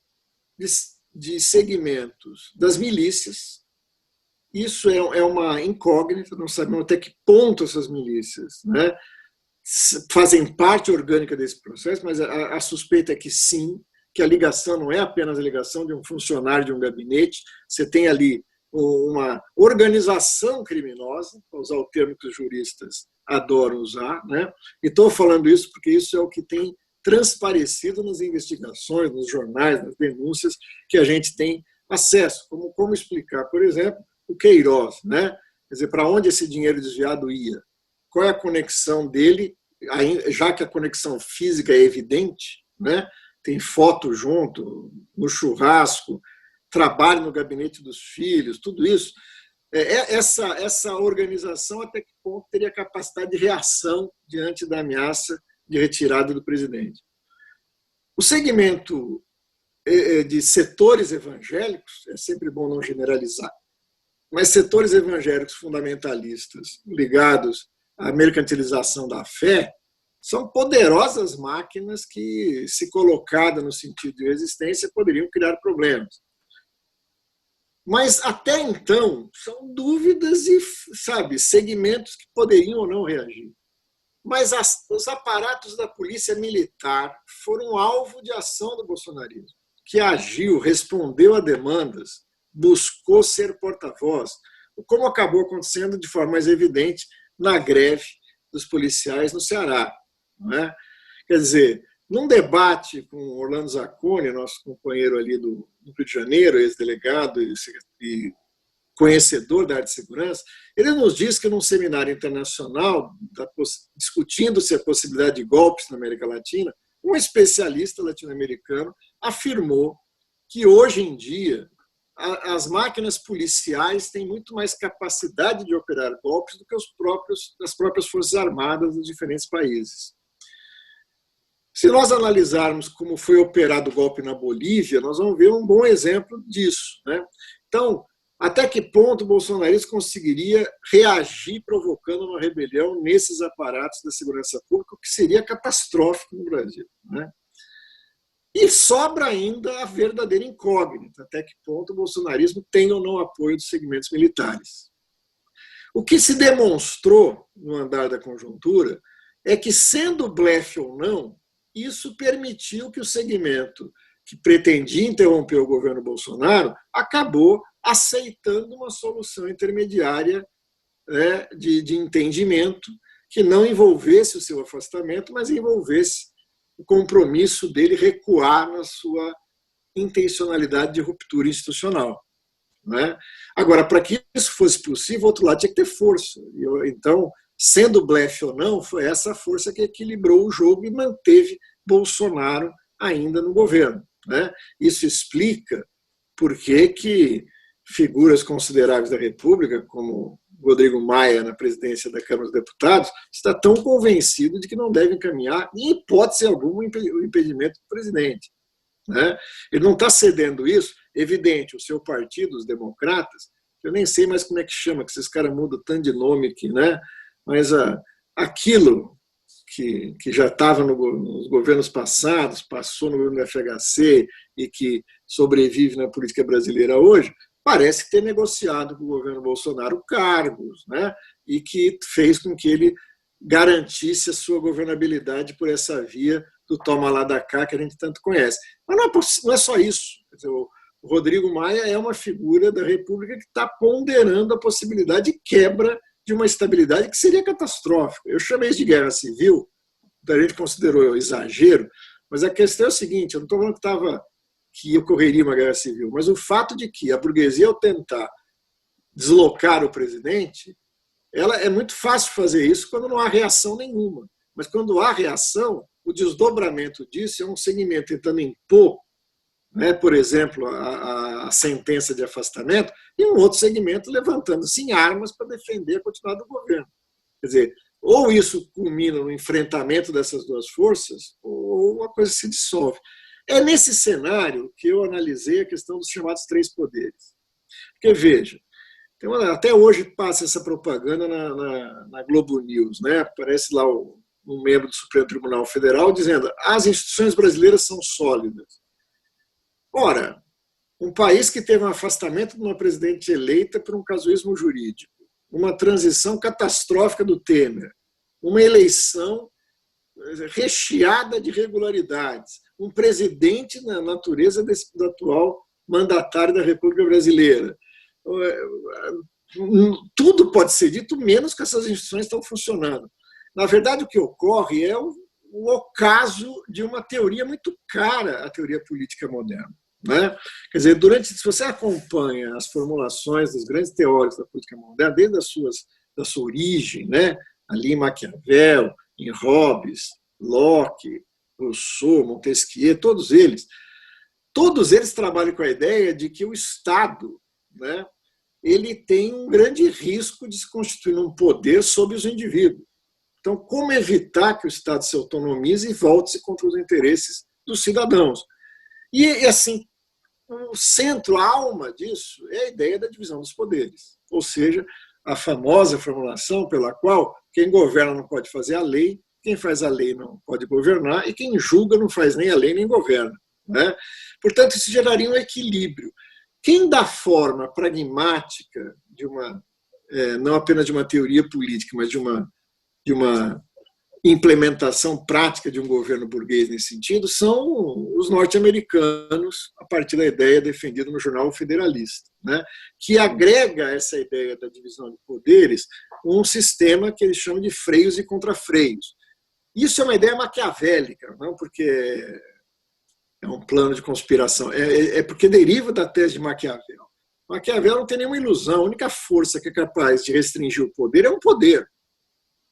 de segmentos das milícias. Isso é uma incógnita, não sabemos até que ponto essas milícias, né, fazem parte orgânica desse processo, mas a suspeita é que sim, que a ligação não é apenas a ligação de um funcionário de um gabinete, você tem ali uma organização criminosa, para usar o termo que os juristas adoram usar, né? E estou falando isso porque isso é o que tem transparecido nas investigações, nos jornais, nas denúncias que a gente tem acesso. Como explicar, por exemplo, o Queiroz, né? Quer dizer, para onde esse dinheiro desviado ia? Qual é a conexão dele, já que a conexão física é evidente, né? Tem foto junto, no churrasco, trabalho no gabinete dos filhos, tudo isso. Essa organização, até que ponto teria capacidade de reação diante da ameaça de retirada do presidente? O segmento de setores evangélicos, é sempre bom não generalizar, mas setores evangélicos fundamentalistas ligados à mercantilização da fé são poderosas máquinas que, se colocadas no sentido de resistência, poderiam criar problemas. Mas, até então, são dúvidas e, segmentos que poderiam ou não reagir. Mas os aparatos da polícia militar foram alvo de ação do bolsonarismo, que agiu, respondeu a demandas, buscou ser porta-voz, como acabou acontecendo de forma mais evidente na greve dos policiais no Ceará. Não é? Quer dizer, num debate com Orlando Zacconi, nosso companheiro ali do Rio de Janeiro, ex-delegado e conhecedor da área de segurança, ele nos diz que num seminário internacional, discutindo-se a possibilidade de golpes na América Latina, um especialista latino-americano afirmou que hoje em dia as máquinas policiais têm muito mais capacidade de operar golpes do que as próprias forças armadas dos diferentes países. Se nós analisarmos como foi operado o golpe na Bolívia, nós vamos ver um bom exemplo disso. Né? Então, até que ponto o bolsonarismo conseguiria reagir provocando uma rebelião nesses aparatos da segurança pública, o que seria catastrófico no Brasil. Né? E sobra ainda a verdadeira incógnita, até que ponto o bolsonarismo tem ou não apoio dos segmentos militares. O que se demonstrou no andar da conjuntura é que, sendo blefe ou não, isso permitiu que o segmento que pretendia interromper o governo Bolsonaro acabou aceitando uma solução intermediária, né, de entendimento que não envolvesse o seu afastamento, mas envolvesse o compromisso dele recuar na sua intencionalidade de ruptura institucional. Né? Agora, para que isso fosse possível, o outro lado tinha que ter força. Então, sendo blefe ou não, foi essa força que equilibrou o jogo e manteve Bolsonaro ainda no governo. Né? Isso explica por que figuras consideráveis da República, como Rodrigo Maia na presidência da Câmara dos Deputados, está tão convencido de que não deve encaminhar, em hipótese alguma, o impedimento do presidente. Né? Ele não está cedendo isso, evidente, o seu partido, os democratas, eu nem sei mais como é que chama, que esses caras mudam tanto de nome aqui, né? Mas aquilo que já estava nos governos passados, passou no governo do FHC e que sobrevive na política brasileira hoje, parece ter negociado com o governo Bolsonaro cargos, né? E que fez com que ele garantisse a sua governabilidade por essa via do toma lá da cá que a gente tanto conhece. Mas não é só isso. Quer dizer, o Rodrigo Maia é uma figura da República que está ponderando a possibilidade de quebra de uma estabilidade que seria catastrófica. Eu chamei isso de guerra civil, a gente considerou exagero, mas a questão é o seguinte, eu não estou falando que ocorreria uma guerra civil, mas o fato de que a burguesia, ao tentar deslocar o presidente, ela é muito fácil fazer isso quando não há reação nenhuma. Mas quando há reação, o desdobramento disso é um segmento tentando impor, né, por exemplo, a sentença de afastamento, e um outro segmento levantando-se em armas para defender a continuidade do governo. Quer dizer, ou isso culmina no enfrentamento dessas duas forças, ou a coisa se dissolve. É nesse cenário que eu analisei a questão dos chamados três poderes. Porque, veja, até hoje passa essa propaganda na Globo News, né? Aparece lá um membro do Supremo Tribunal Federal dizendo as instituições brasileiras são sólidas. Ora, um país que teve um afastamento de uma presidente eleita por um casuísmo jurídico, uma transição catastrófica do Temer, uma eleição recheada de irregularidades, um presidente na natureza do atual mandatário da República Brasileira. Tudo pode ser dito, menos que essas instituições estão funcionando. Na verdade, o que ocorre é o ocaso de uma teoria muito cara à teoria política moderna. Né? Quer dizer, se você acompanha as formulações dos grandes teóricos da política moderna, desde da sua origem, né? Ali em Maquiavel, em Hobbes, Locke, Rousseau, Montesquieu, todos eles trabalham com a ideia de que o Estado, né, ele tem um grande risco de se constituir um poder sobre os indivíduos. Então, como evitar que o Estado se autonomize e volte-se contra os interesses dos cidadãos? E, assim, o centro, a alma disso é a ideia da divisão dos poderes. Ou seja, a famosa formulação pela qual quem governa não pode fazer a lei, quem faz a lei não pode governar e quem julga não faz nem a lei nem governa. Né? Portanto, isso geraria um equilíbrio. Quem dá forma pragmática de não apenas de uma teoria política, mas de uma implementação prática de um governo burguês nesse sentido são os norte-americanos, a partir da ideia defendida no jornal O Federalista, né, que agrega a essa ideia da divisão de poderes um sistema que eles chamam de freios e contrafreios. Isso é uma ideia maquiavélica, não porque é um plano de conspiração, é porque deriva da tese de Maquiavel. Maquiavel não tem nenhuma ilusão, a única força que é capaz de restringir o poder é um poder.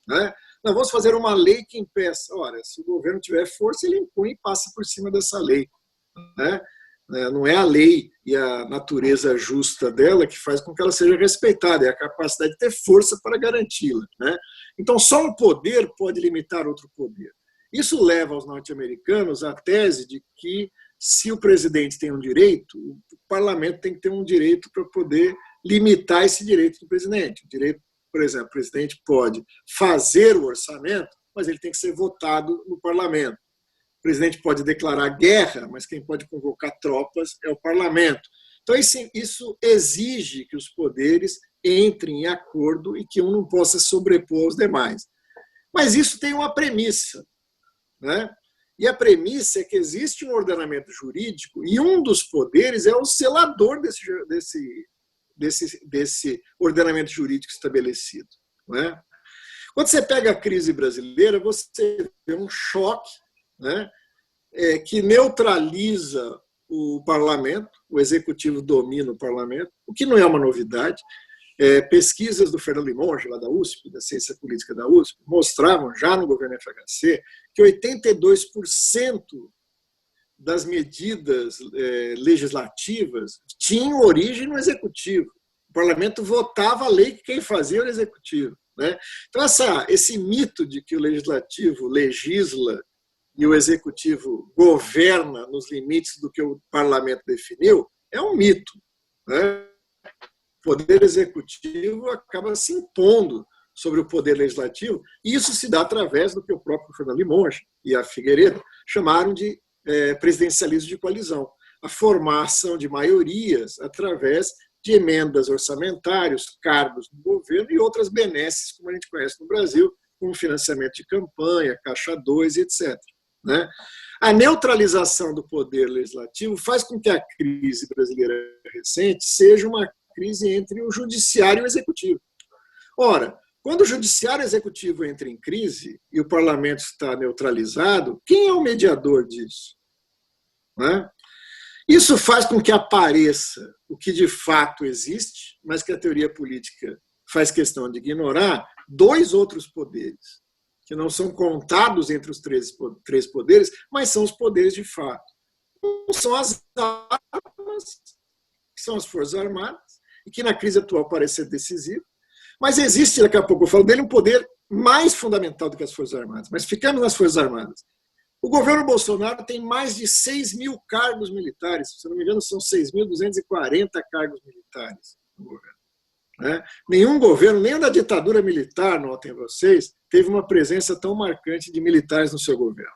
Né? Nós vamos fazer uma lei que impeça. Ora, se o governo tiver força, ele impõe e passa por cima dessa lei. Né? Não é a lei e a natureza justa dela que faz com que ela seja respeitada, é a capacidade de ter força para garanti-la. Né? Então, só um poder pode limitar outro poder. Isso leva aos norte-americanos à tese de que, se o presidente tem um direito, o parlamento tem que ter um direito para poder limitar esse direito do presidente. O direito, por exemplo, o presidente pode fazer o orçamento, mas ele tem que ser votado no parlamento. O presidente pode declarar guerra, mas quem pode convocar tropas é o parlamento. Então, isso exige que os poderes entrem em acordo e que um não possa sobrepor aos demais. Mas isso tem uma premissa. Né? E a premissa é que existe um ordenamento jurídico e um dos poderes é o zelador desse ordenamento jurídico estabelecido. Né? Quando você pega a crise brasileira, você vê um choque, né, que neutraliza o parlamento, o executivo domina o parlamento, o que não é uma novidade. Pesquisas do Fernando Limonge, lá da USP, da Ciência Política da USP, mostravam já no governo FHC que 82% das medidas legislativas tinham origem no executivo. O parlamento votava a lei que quem fazia era o executivo. Né? Então, esse mito de que o legislativo legisla e o executivo governa nos limites do que o parlamento definiu é um mito. Né? O poder executivo acaba se impondo sobre o poder legislativo, e isso se dá através do que o próprio Fernando Limonge e a Figueiredo chamaram de presidencialismo de coalizão, a formação de maiorias através de emendas orçamentárias, cargos do governo e outras benesses, como a gente conhece no Brasil, como financiamento de campanha, Caixa 2, etc. Né? A neutralização do poder legislativo faz com que a crise brasileira recente seja uma crise entre o judiciário e o executivo. Ora, quando o judiciário e o executivo entram em crise e o parlamento está neutralizado, quem é o mediador disso? Né? Isso faz com que apareça o que de fato existe, mas que a teoria política faz questão de ignorar, dois outros poderes, que não são contados entre os três poderes, mas são os poderes de fato. Um são as armas, que são as Forças Armadas, e que na crise atual parece ser decisivo, mas existe, daqui a pouco eu falo dele, um poder mais fundamental do que as Forças Armadas. Mas ficamos nas Forças Armadas. O governo Bolsonaro tem mais de 6 mil cargos militares, se não me engano, são 6.240 cargos militares no governo. Né? Nenhum governo, nem o da ditadura militar, notem vocês, teve uma presença tão marcante de militares no seu governo.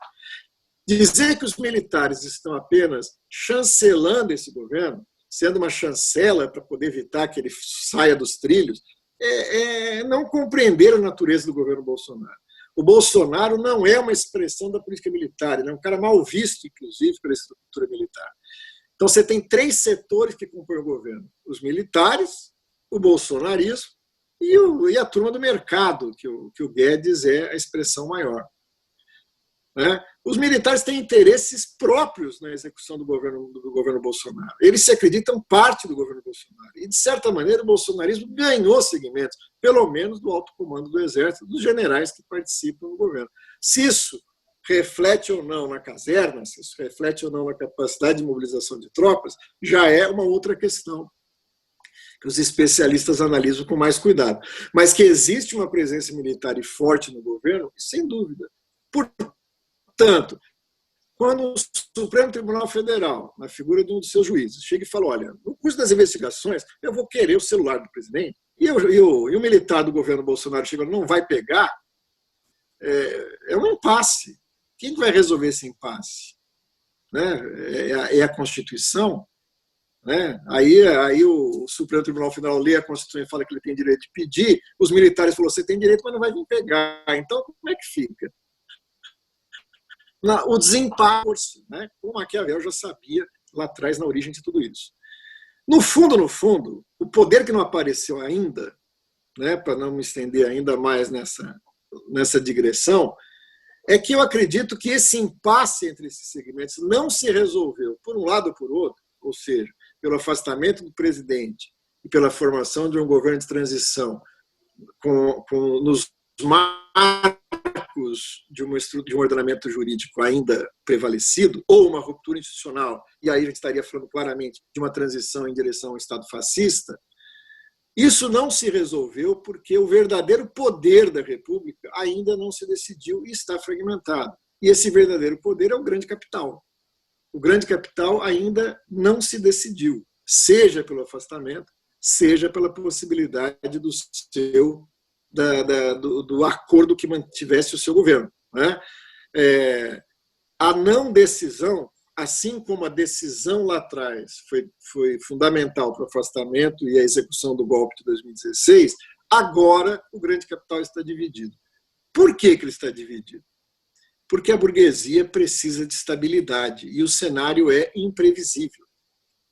Dizer que os militares estão apenas chancelando esse governo, sendo uma chancela para poder evitar que ele saia dos trilhos, é não compreender a natureza do governo Bolsonaro. O Bolsonaro não é uma expressão da política militar, ele é um cara mal visto, inclusive, pela estrutura militar. Então, você tem três setores que compõem o governo: os militares, o bolsonarismo e a turma do mercado, que o Guedes é a expressão maior. Né? Os militares têm interesses próprios na execução do governo Bolsonaro. Eles se acreditam parte do governo Bolsonaro. E, de certa maneira, o bolsonarismo ganhou segmentos, pelo menos do alto comando do Exército, dos generais que participam do governo. Se isso reflete ou não na caserna, se isso reflete ou não na capacidade de mobilização de tropas, já é uma outra questão que os especialistas analisam com mais cuidado. Mas que existe uma presença militar e forte no governo, sem dúvida. Portanto, quando o Supremo Tribunal Federal, na figura de um dos seus juízes, chega e fala: olha, no curso das investigações, eu vou querer o celular do presidente, e o militar do governo Bolsonaro chega e não vai pegar, é um impasse. Quem vai resolver esse impasse? Né? É a Constituição? Né? Aí o Supremo Tribunal Federal lê a Constituição e fala que ele tem direito de pedir, os militares falaram: você tem direito, mas não vai vir pegar. Então, como é que fica? O desempasse, né? Como Maquiavel já sabia lá atrás, na origem de tudo isso. No fundo, o poder que não apareceu ainda, né, para não me estender ainda mais nessa digressão, é que eu acredito que esse impasse entre esses segmentos não se resolveu, por um lado ou por outro, ou seja, pelo afastamento do presidente e pela formação de um governo de transição nos marcos de um ordenamento jurídico ainda prevalecido, ou uma ruptura institucional, e aí a gente estaria falando claramente de uma transição em direção ao Estado fascista. Isso não se resolveu porque o verdadeiro poder da República ainda não se decidiu e está fragmentado. E esse verdadeiro poder é o grande capital. O grande capital ainda não se decidiu, seja pelo afastamento, seja pela possibilidade do acordo que mantivesse o seu governo. Né? A não decisão, assim como a decisão lá atrás foi fundamental para o afastamento e a execução do golpe de 2016, agora o grande capital está dividido. Por que ele está dividido? Porque a burguesia precisa de estabilidade e o cenário é imprevisível.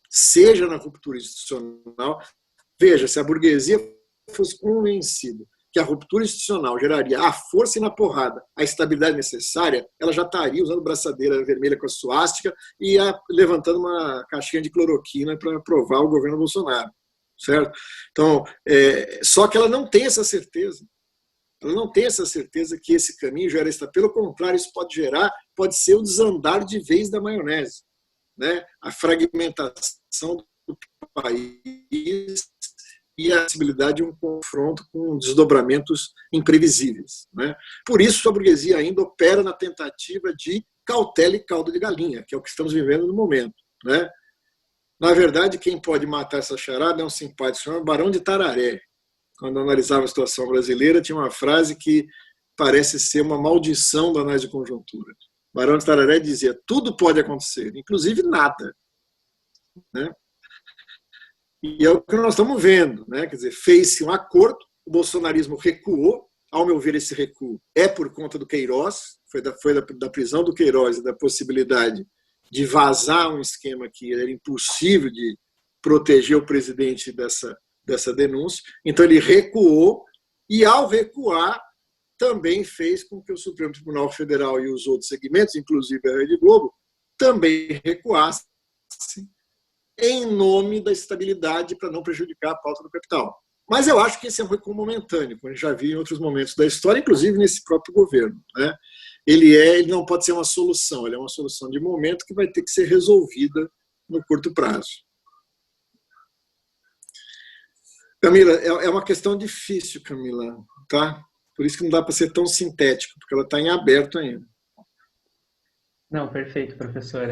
Seja na ruptura institucional, veja, se a burguesia fosse convencida que a ruptura institucional geraria a força e na porrada a estabilidade necessária, ela já estaria usando braçadeira vermelha com a suástica e levantando uma caixinha de cloroquina para aprovar o governo Bolsonaro. Certo? Então, só que ela não tem essa certeza. Ela não tem essa certeza que esse caminho gera estabilidade. Pelo contrário, isso pode ser o desandar de vez da maionese. Né? A fragmentação do país e a possibilidade de um confronto com desdobramentos imprevisíveis. Né? Por isso, a burguesia ainda opera na tentativa de cautela e caldo de galinha, que é o que estamos vivendo no momento. Né? Na verdade, quem pode matar essa charada é um simpático senhor Barão de Tararé, quando analisava a situação brasileira, tinha uma frase que parece ser uma maldição da análise de conjuntura. Barão de Tararé dizia: tudo pode acontecer, inclusive nada. Né? E é o que nós estamos vendo. Né? Quer dizer, fez-se um acordo, o bolsonarismo recuou. Ao meu ver, esse recuo é por conta do Queiroz, foi da prisão do Queiroz e da possibilidade de vazar um esquema que era impossível de proteger o presidente dessa denúncia. Então, ele recuou e, ao recuar, também fez com que o Supremo Tribunal Federal e os outros segmentos, inclusive a Rede Globo, também recuassem em nome da estabilidade para não prejudicar a pauta do capital. Mas eu acho que esse é um recuo momentâneo, como a gente já viu em outros momentos da história, inclusive nesse próprio governo. Né? Ele não pode ser uma solução, ele é uma solução de momento que vai ter que ser resolvida no curto prazo. Camila, é uma questão difícil, Camila, tá? Por isso que não dá para ser tão sintético, porque ela está em aberto ainda. Não, perfeito, professor.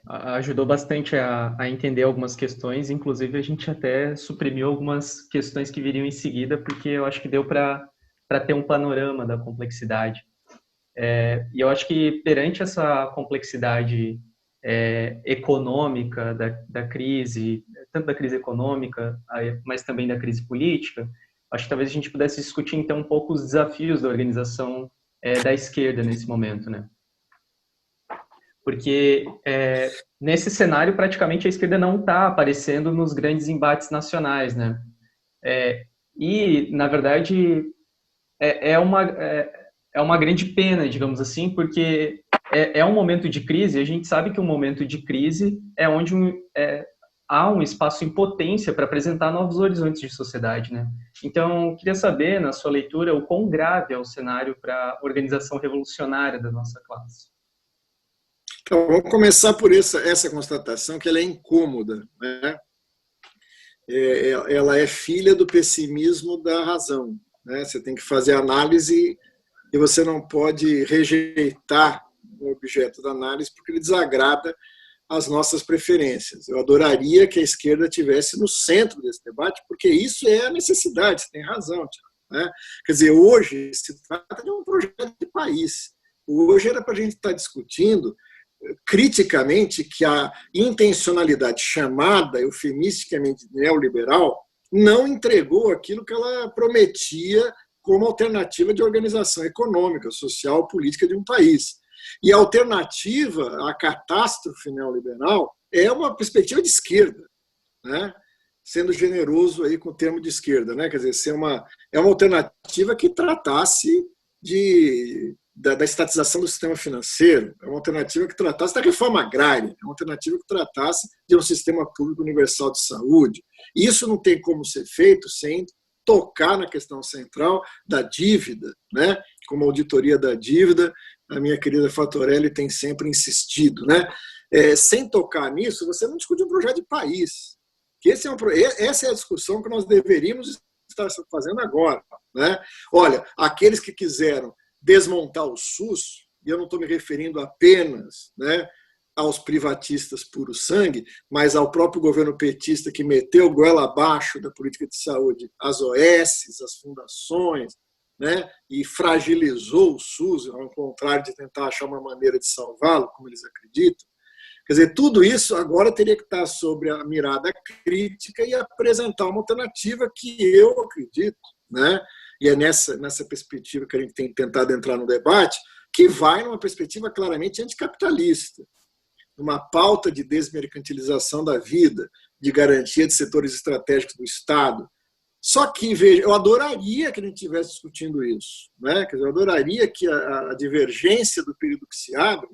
Ajudou bastante a entender algumas questões, inclusive a gente até suprimiu algumas questões que viriam em seguida, porque eu acho que deu para ter um panorama da complexidade. E eu acho que perante essa complexidade econômica da crise, tanto da crise econômica, mas também da crise política, acho que talvez a gente pudesse discutir então um pouco os desafios da organização da esquerda nesse momento, né? Porque nesse cenário praticamente a esquerda não está aparecendo nos grandes embates nacionais, né? E na verdade é uma grande pena, digamos assim, porque é um momento de crise. A gente sabe que um momento de crise é onde há um espaço em potência para apresentar novos horizontes de sociedade, né? Então, eu queria saber, na sua leitura, o quão grave é o cenário para a organização revolucionária da nossa classe. Então, vamos começar por essa constatação, que ela é incômoda. Né? Ela é filha do pessimismo da razão. Né? Você tem que fazer análise e você não pode rejeitar o objeto da análise porque ele desagrada as nossas preferências. Eu adoraria que a esquerda estivesse no centro desse debate, porque isso é a necessidade, você tem razão, Tiago. Né? Quer dizer, hoje se trata de um projeto de país. Hoje era para a gente estar discutindo criticamente que a intencionalidade chamada eufemisticamente neoliberal não entregou aquilo que ela prometia como alternativa de organização econômica, social, política de um país. E a alternativa à catástrofe neoliberal é uma perspectiva de esquerda, né? Sendo generoso aí com o termo de esquerda, né? Quer dizer, é uma alternativa que tratasse da estatização do sistema financeiro, é uma alternativa que tratasse da reforma agrária, é uma alternativa que tratasse de um sistema público universal de saúde. Isso não tem como ser feito sem tocar na questão central da dívida, né? Como a auditoria da dívida, a minha querida Fatorelli tem sempre insistido. Né? Sem tocar nisso, você não discute um projeto de país. Essa é a discussão que nós deveríamos estar fazendo agora. Né? Olha, aqueles que quiseram desmontar o SUS, e eu não estou me referindo apenas, né, aos privatistas puro sangue, mas ao próprio governo petista que meteu o goela abaixo da política de saúde, as OS, as fundações, né, e fragilizou o SUS, ao contrário de tentar achar uma maneira de salvá-lo, como eles acreditam. Quer dizer, tudo isso agora teria que estar sobre a mirada crítica e apresentar uma alternativa que eu acredito, né, e é nessa perspectiva que a gente tem tentado entrar no debate, que vai numa perspectiva claramente anticapitalista, uma pauta de desmercantilização da vida, de garantia de setores estratégicos do Estado. Só que, veja, eu adoraria que a gente estivesse discutindo isso. Né? Quer dizer, eu adoraria que a divergência do período que se abre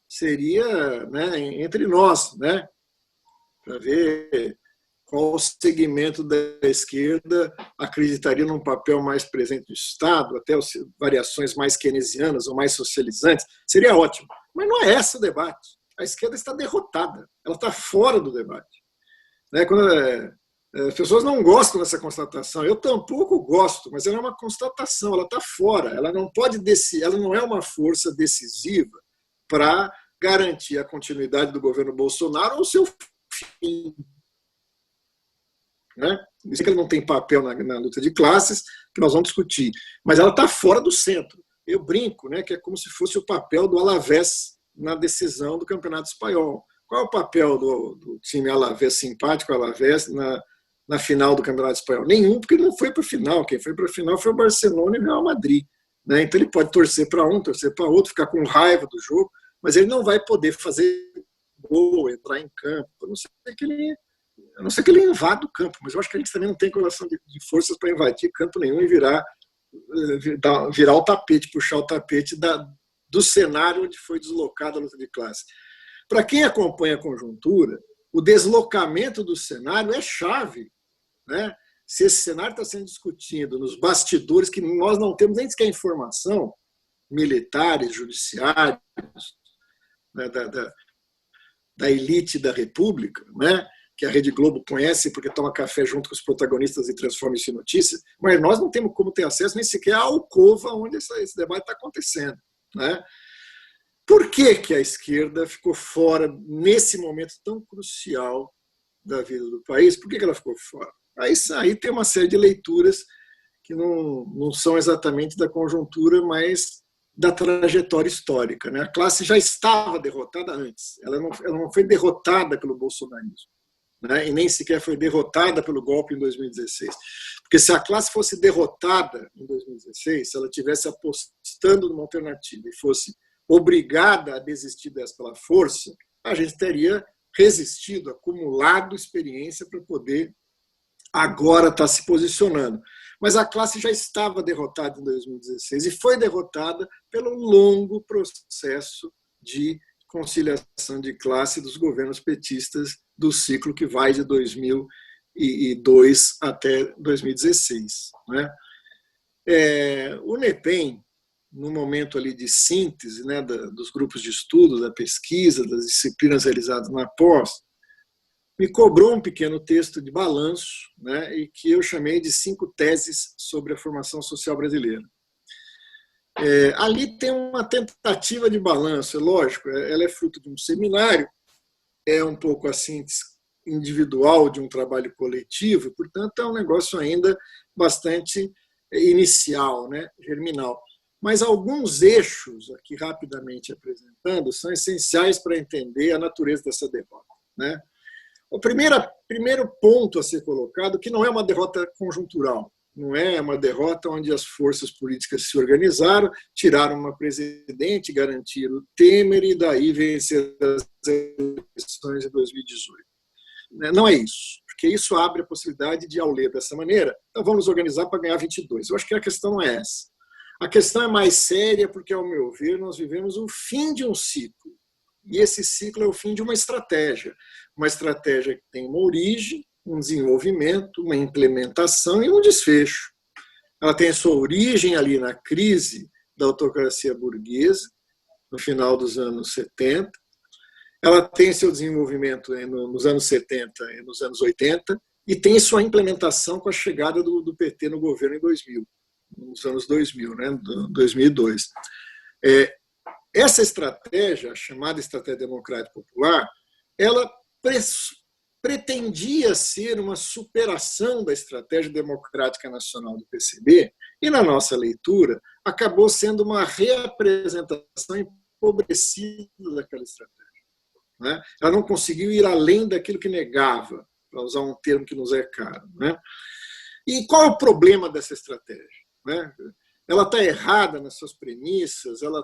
seria, né, entre nós, né? Para ver qual segmento da esquerda acreditaria num papel mais presente do Estado, até variações mais keynesianas ou mais socializantes, seria ótimo. Mas não é esse o debate. A esquerda está derrotada, ela está fora do debate. As pessoas não gostam dessa constatação, eu tampouco gosto, mas ela é uma constatação, ela está fora, ela não pode ela não é uma força decisiva para garantir a continuidade do governo Bolsonaro ou o seu fim. Né? Isso que ela não tem papel na luta de classes, que nós vamos discutir, mas ela está fora do centro. Eu brinco, né, que é como se fosse o papel do Alavés na decisão do Campeonato Espanhol. Qual é o papel do time Alavés, simpático Alavés, na final do Campeonato Espanhol? Nenhum, porque ele não foi para a final. Quem foi para a final foi o Barcelona e o Real Madrid. Né? Então ele pode torcer para um, torcer para outro, ficar com raiva do jogo, mas ele não vai poder fazer gol, entrar em campo, a não ser que ele invada o campo. Mas eu acho que a gente também não tem correlação de forças para invadir campo nenhum e virar o tapete, puxar o tapete do cenário onde foi deslocada a luta de classe. Para quem acompanha a conjuntura, o deslocamento do cenário é chave. Né? Se esse cenário está sendo discutido nos bastidores, que nós não temos nem sequer informação, militares, judiciários, né, da elite da República, né, que a Rede Globo conhece porque toma café junto com os protagonistas e transforma isso em notícia, mas nós não temos como ter acesso nem sequer à alcova onde esse debate está acontecendo. Né? Por que a esquerda ficou fora nesse momento tão crucial da vida do país? Por que ela ficou fora? Aí tem uma série de leituras que não são exatamente da conjuntura, mas da trajetória histórica. Né? A classe já estava derrotada antes. Ela não foi derrotada pelo bolsonarismo. Né? E nem sequer foi derrotada pelo golpe em 2016. Porque se a classe fosse derrotada em 2016, se ela estivesse apostando numa alternativa e fosse obrigada a desistir dessa pela força, a gente teria resistido, acumulado experiência para poder agora estar se posicionando. Mas a classe já estava derrotada em 2016 e foi derrotada pelo longo processo de conciliação de classe dos governos petistas do ciclo que vai de 2002 até 2016. Né? O NEPEM, no momento ali de síntese, né, dos grupos de estudo, da pesquisa, das disciplinas realizadas na pós, me cobrou um pequeno texto de balanço, né, e que eu chamei de 5 teses sobre a formação social brasileira. Ali tem uma tentativa de balanço, é lógico, ela é fruto de um seminário, é um pouco assim individual de um trabalho coletivo, portanto é um negócio ainda bastante inicial, né, germinal. Mas alguns eixos, aqui rapidamente apresentando, são essenciais para entender a natureza dessa derrota. Né? O primeiro ponto a ser colocado, que não é uma derrota conjuntural, não é uma derrota onde as forças políticas se organizaram, tiraram uma presidente, garantiram o Temer e daí venceram as eleições de 2018. Não é isso, porque isso abre a possibilidade de, ao ler dessa maneira, então vamos nos organizar para ganhar 22. Eu acho que a questão não é essa. A questão é mais séria porque, ao meu ver, nós vivemos o fim de um ciclo. E esse ciclo é o fim de uma estratégia que tem uma origem, um desenvolvimento, uma implementação e um desfecho. Ela tem a sua origem ali na crise da autocracia burguesa, no final dos anos 70. Ela tem seu desenvolvimento nos anos 70 e nos anos 80, e tem sua implementação com a chegada do PT no governo em 2000, nos anos 2000, né, 2002. Essa estratégia, chamada Estratégia Democrática Popular, ela pretendia ser uma superação da Estratégia Democrática Nacional do PCB e, na nossa leitura, acabou sendo uma reapresentação empobrecida daquela estratégia. Né? Ela não conseguiu ir além daquilo que negava, para usar um termo que nos é caro. Né? E qual é o problema dessa estratégia? Né? Ela está errada nas suas premissas, ela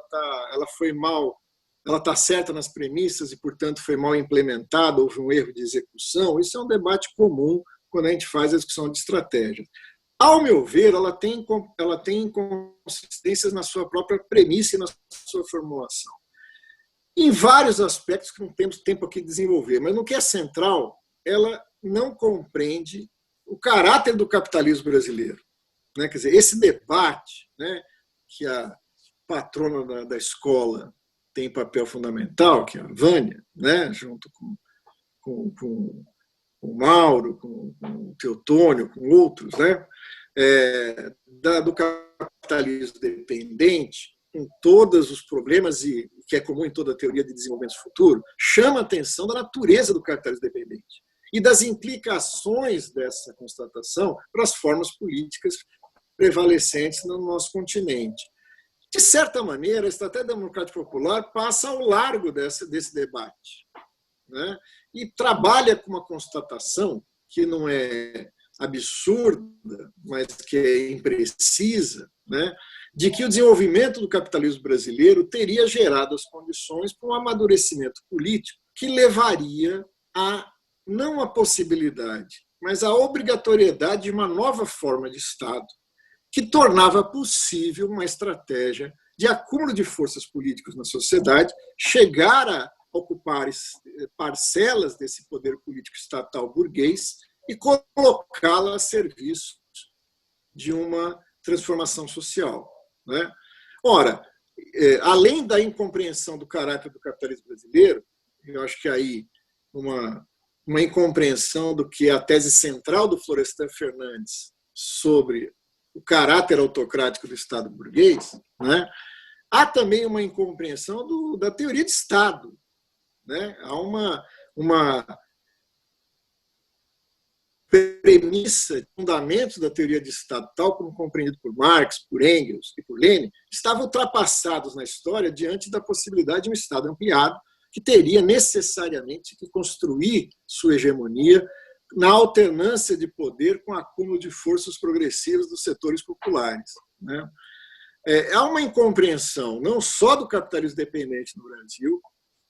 está certa nas premissas e, portanto, foi mal implementada, houve um erro de execução. Isso é um debate comum quando a gente faz a discussão de estratégia. Ao meu ver, ela tem inconsistências na sua própria premissa e na sua formulação. Em vários aspectos que não temos tempo aqui de desenvolver, mas no que é central, ela não compreende o caráter do capitalismo brasileiro. Né? Quer dizer, esse debate, né, que a patrona da escola tem papel fundamental, que é a Vânia, né, junto com o Mauro, com o Teotônio, com outros, né, do capitalismo dependente, com todos os problemas, e que é comum em toda a teoria de desenvolvimento futuro, chama a atenção da natureza do capitalismo dependente, e das implicações dessa constatação para as formas políticas prevalecentes no nosso continente. De certa maneira, a estratégia democrática popular passa ao largo desse debate, né? E trabalha com uma constatação que não é absurda, mas que é imprecisa, né? De que o desenvolvimento do capitalismo brasileiro teria gerado as condições para um amadurecimento político que levaria a, não a possibilidade, mas a obrigatoriedade de uma nova forma de Estado, que tornava possível uma estratégia de acúmulo de forças políticas na sociedade, chegar a ocupar parcelas desse poder político estatal burguês e colocá-la a serviço de uma transformação social, né? Ora, além da incompreensão do caráter do capitalismo brasileiro, eu acho que aí uma incompreensão do que é a tese central do Florestan Fernandes sobre o caráter autocrático do Estado burguês, né? Há também uma incompreensão da teoria de Estado, né? Há uma premissa, fundamentos da teoria de Estado, tal como compreendido por Marx, por Engels e por Lenin, estavam ultrapassados na história diante da possibilidade de um Estado ampliado que teria necessariamente que construir sua hegemonia na alternância de poder com acúmulo de forças progressivas dos setores populares, né? Há uma incompreensão não só do capitalismo dependente no Brasil,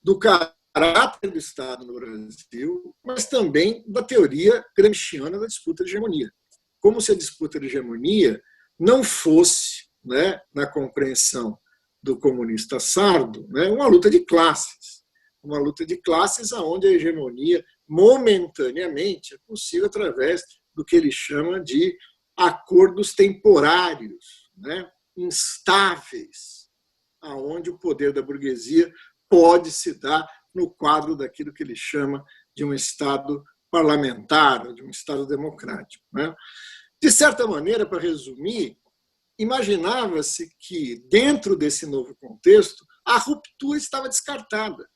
do caráter do Estado no Brasil, mas também da teoria gramsciana da disputa de hegemonia. Como se a disputa de hegemonia não fosse, né, na compreensão do comunista Sardo, né, uma luta de classes. Uma luta de classes onde a hegemonia, momentaneamente, é possível através do que ele chama de acordos temporários, né, instáveis, aonde o poder da burguesia pode se dar no quadro daquilo que ele chama de um Estado parlamentar, de um Estado democrático, né? De certa maneira, para resumir, imaginava-se que, dentro desse novo contexto, a ruptura estava descartada,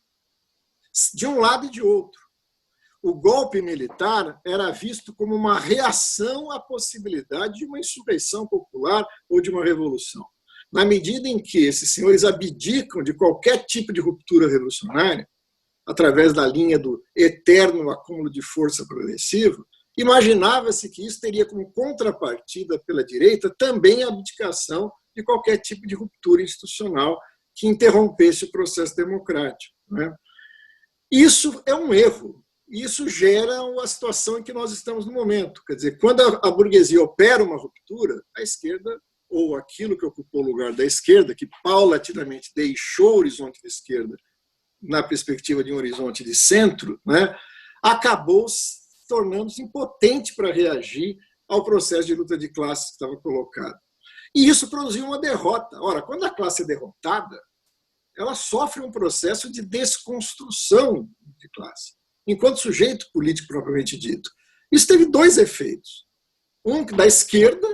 de um lado e de outro. O golpe militar era visto como uma reação à possibilidade de uma insurreição popular ou de uma revolução. Na medida em que esses senhores abdicam de qualquer tipo de ruptura revolucionária, através da linha do eterno acúmulo de força progressiva, imaginava-se que isso teria como contrapartida pela direita também a abdicação de qualquer tipo de ruptura institucional que interrompesse o processo democrático, né? Isso é um erro. Isso gera a situação em que nós estamos no momento. Quer dizer, quando a burguesia opera uma ruptura, a esquerda, ou aquilo que ocupou o lugar da esquerda, que paulatinamente deixou o horizonte de esquerda na perspectiva de um horizonte de centro, né, acabou tornando-se impotente para reagir ao processo de luta de classes que estava colocado. E isso produziu uma derrota. Ora, quando a classe é derrotada, ela sofre um processo de desconstrução de classe, enquanto sujeito político propriamente dito. Isso teve dois efeitos. Um da esquerda,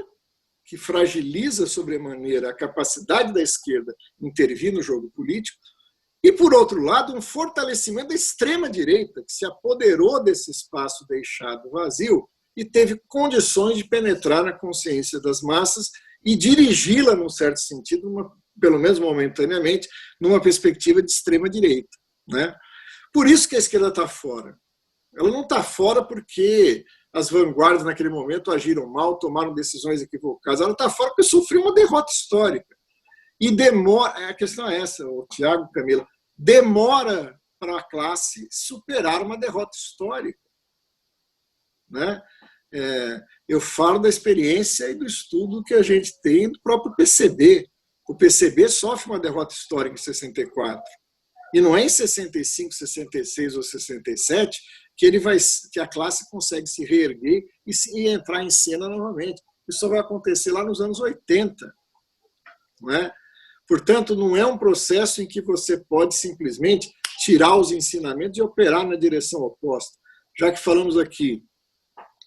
que fragiliza sobremaneira a capacidade da esquerda intervir no jogo político, e, por outro lado, um fortalecimento da extrema-direita, que se apoderou desse espaço deixado vazio e teve condições de penetrar na consciência das massas e dirigi-la, num certo sentido, pelo menos momentaneamente, numa perspectiva de extrema-direita, né? Por isso que a esquerda está fora. Ela não está fora porque as vanguardas, naquele momento, agiram mal, tomaram decisões equivocadas. Ela está fora porque sofreu uma derrota histórica. E demora, a questão é essa, o Tiago, Camila, demora para a classe superar uma derrota histórica, né? Eu falo da experiência e do estudo que a gente tem do próprio PCB. O PCB sofre uma derrota histórica em 64. E não é em 65, 66 ou 67 que a classe consegue se reerguer e entrar em cena novamente. Isso só vai acontecer lá nos anos 80. Não é? Portanto, não é um processo em que você pode simplesmente tirar os ensinamentos e operar na direção oposta. Já que falamos aqui,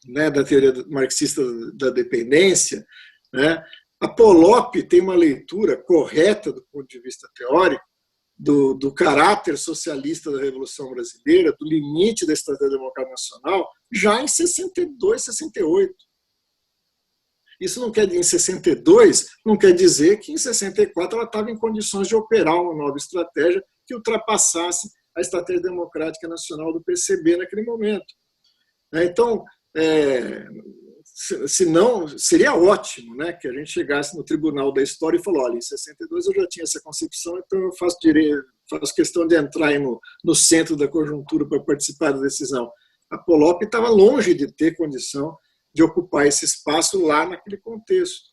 né, da teoria marxista da dependência, né, a Polop tem uma leitura correta do ponto de vista teórico do caráter socialista da Revolução Brasileira, do limite da estratégia democrática nacional, já em 62, 68. Isso não quer dizer, em 62, não quer dizer que em 64 ela estava em condições de operar uma nova estratégia que ultrapassasse a estratégia democrática nacional do PCB naquele momento. Então, se não, seria ótimo, né, que a gente chegasse no tribunal da história e falou, olha, em 62 eu já tinha essa concepção, então eu faço questão de entrar aí no centro da conjuntura para participar da decisão. A Polop estava longe de ter condição de ocupar esse espaço lá naquele contexto.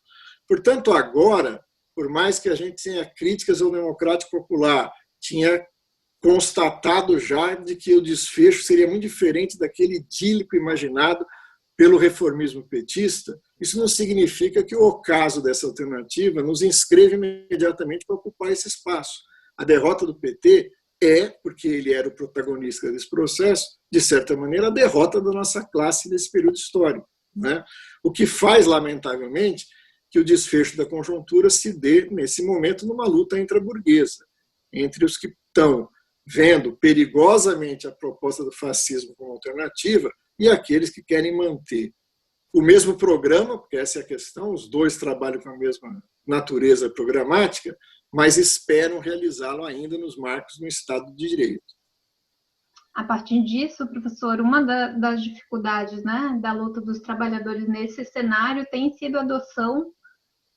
Portanto, agora, por mais que a gente tenha críticas ao democrático popular, tinha constatado já de que o desfecho seria muito diferente daquele idílico imaginado pelo reformismo petista, isso não significa que o ocaso dessa alternativa nos inscreve imediatamente para ocupar esse espaço. A derrota do PT porque ele era o protagonista desse processo, de certa maneira, a derrota da nossa classe nesse período histórico, né? O que faz, lamentavelmente, que o desfecho da conjuntura se dê, nesse momento, numa luta intraburguesa, entre os que estão vendo perigosamente a proposta do fascismo como alternativa e aqueles que querem manter o mesmo programa, porque essa é a questão, os dois trabalham com a mesma natureza programática, mas esperam realizá-lo ainda nos marcos do Estado de Direito. A partir disso, professor, uma das dificuldades, né, da luta dos trabalhadores nesse cenário tem sido a adoção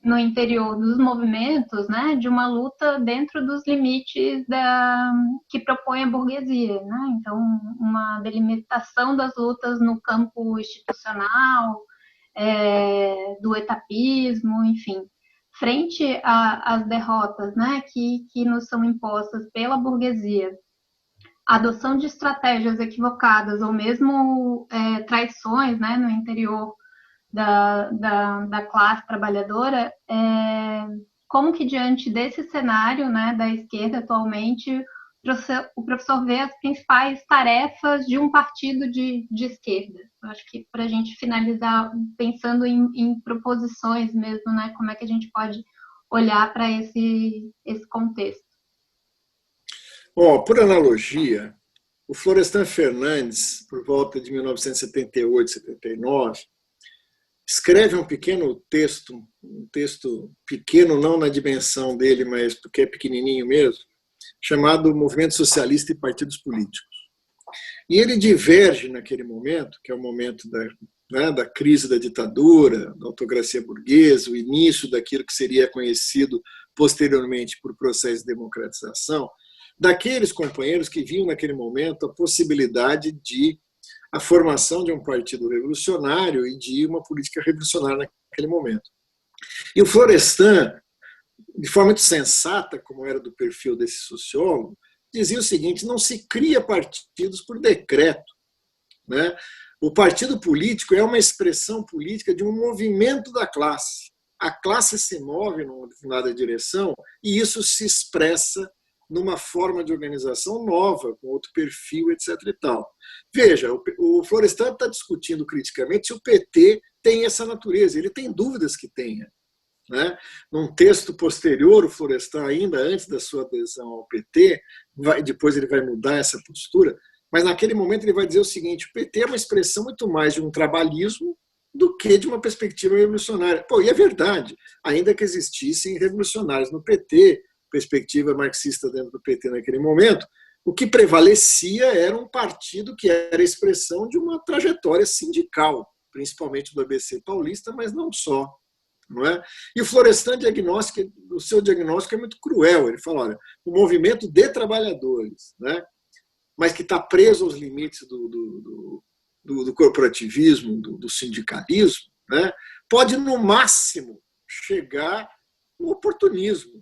no interior dos movimentos, né, de uma luta dentro dos limites que propõe a burguesia, né? Então, uma delimitação das lutas no campo institucional, do etapismo, enfim, frente às derrotas, né, que nos são impostas pela burguesia. A adoção de estratégias equivocadas ou mesmo traições, né, no interior da classe trabalhadora, como que diante desse cenário, né, da esquerda atualmente, o professor vê as principais tarefas de um partido de esquerda? Eu acho que para a gente finalizar pensando em proposições mesmo, né, como é que a gente pode olhar para esse contexto? Bom, por analogia, o Florestan Fernandes, por volta de 1978, 79, escreve um pequeno texto, um texto pequeno não na dimensão dele, mas porque é pequenininho mesmo, chamado Movimento Socialista e Partidos Políticos. E ele diverge naquele momento, que é o momento da crise da ditadura, da autocracia burguesa, o início daquilo que seria conhecido posteriormente por processo de democratização, daqueles companheiros que viam naquele momento a possibilidade de a formação de um partido revolucionário e de uma política revolucionária naquele momento. E o Florestan, de forma muito sensata, como era do perfil desse sociólogo, dizia o seguinte: não se cria partidos por decreto, né? O partido político é uma expressão política de um movimento da classe. A classe se move numa determinada direção e isso se expressa numa forma de organização nova, com outro perfil, etc. e tal. Veja, o Florestan está discutindo criticamente se o PT tem essa natureza. Ele tem dúvidas que tenha, né? Num texto posterior, o Florestan, ainda antes da sua adesão ao PT, depois ele vai mudar essa postura, mas naquele momento ele vai dizer o seguinte: o PT é uma expressão muito mais de um trabalhismo do que de uma perspectiva revolucionária. Pô, e é verdade, ainda que existissem revolucionários no PT, perspectiva marxista dentro do PT naquele momento, o que prevalecia era um partido que era a expressão de uma trajetória sindical, principalmente do ABC paulista, mas não só. Não é? E o Florestan, o seu diagnóstico é muito cruel. Ele fala: olha, o movimento de trabalhadores, né, mas que está preso aos limites do corporativismo, do sindicalismo, né, pode, no máximo, chegar ao oportunismo,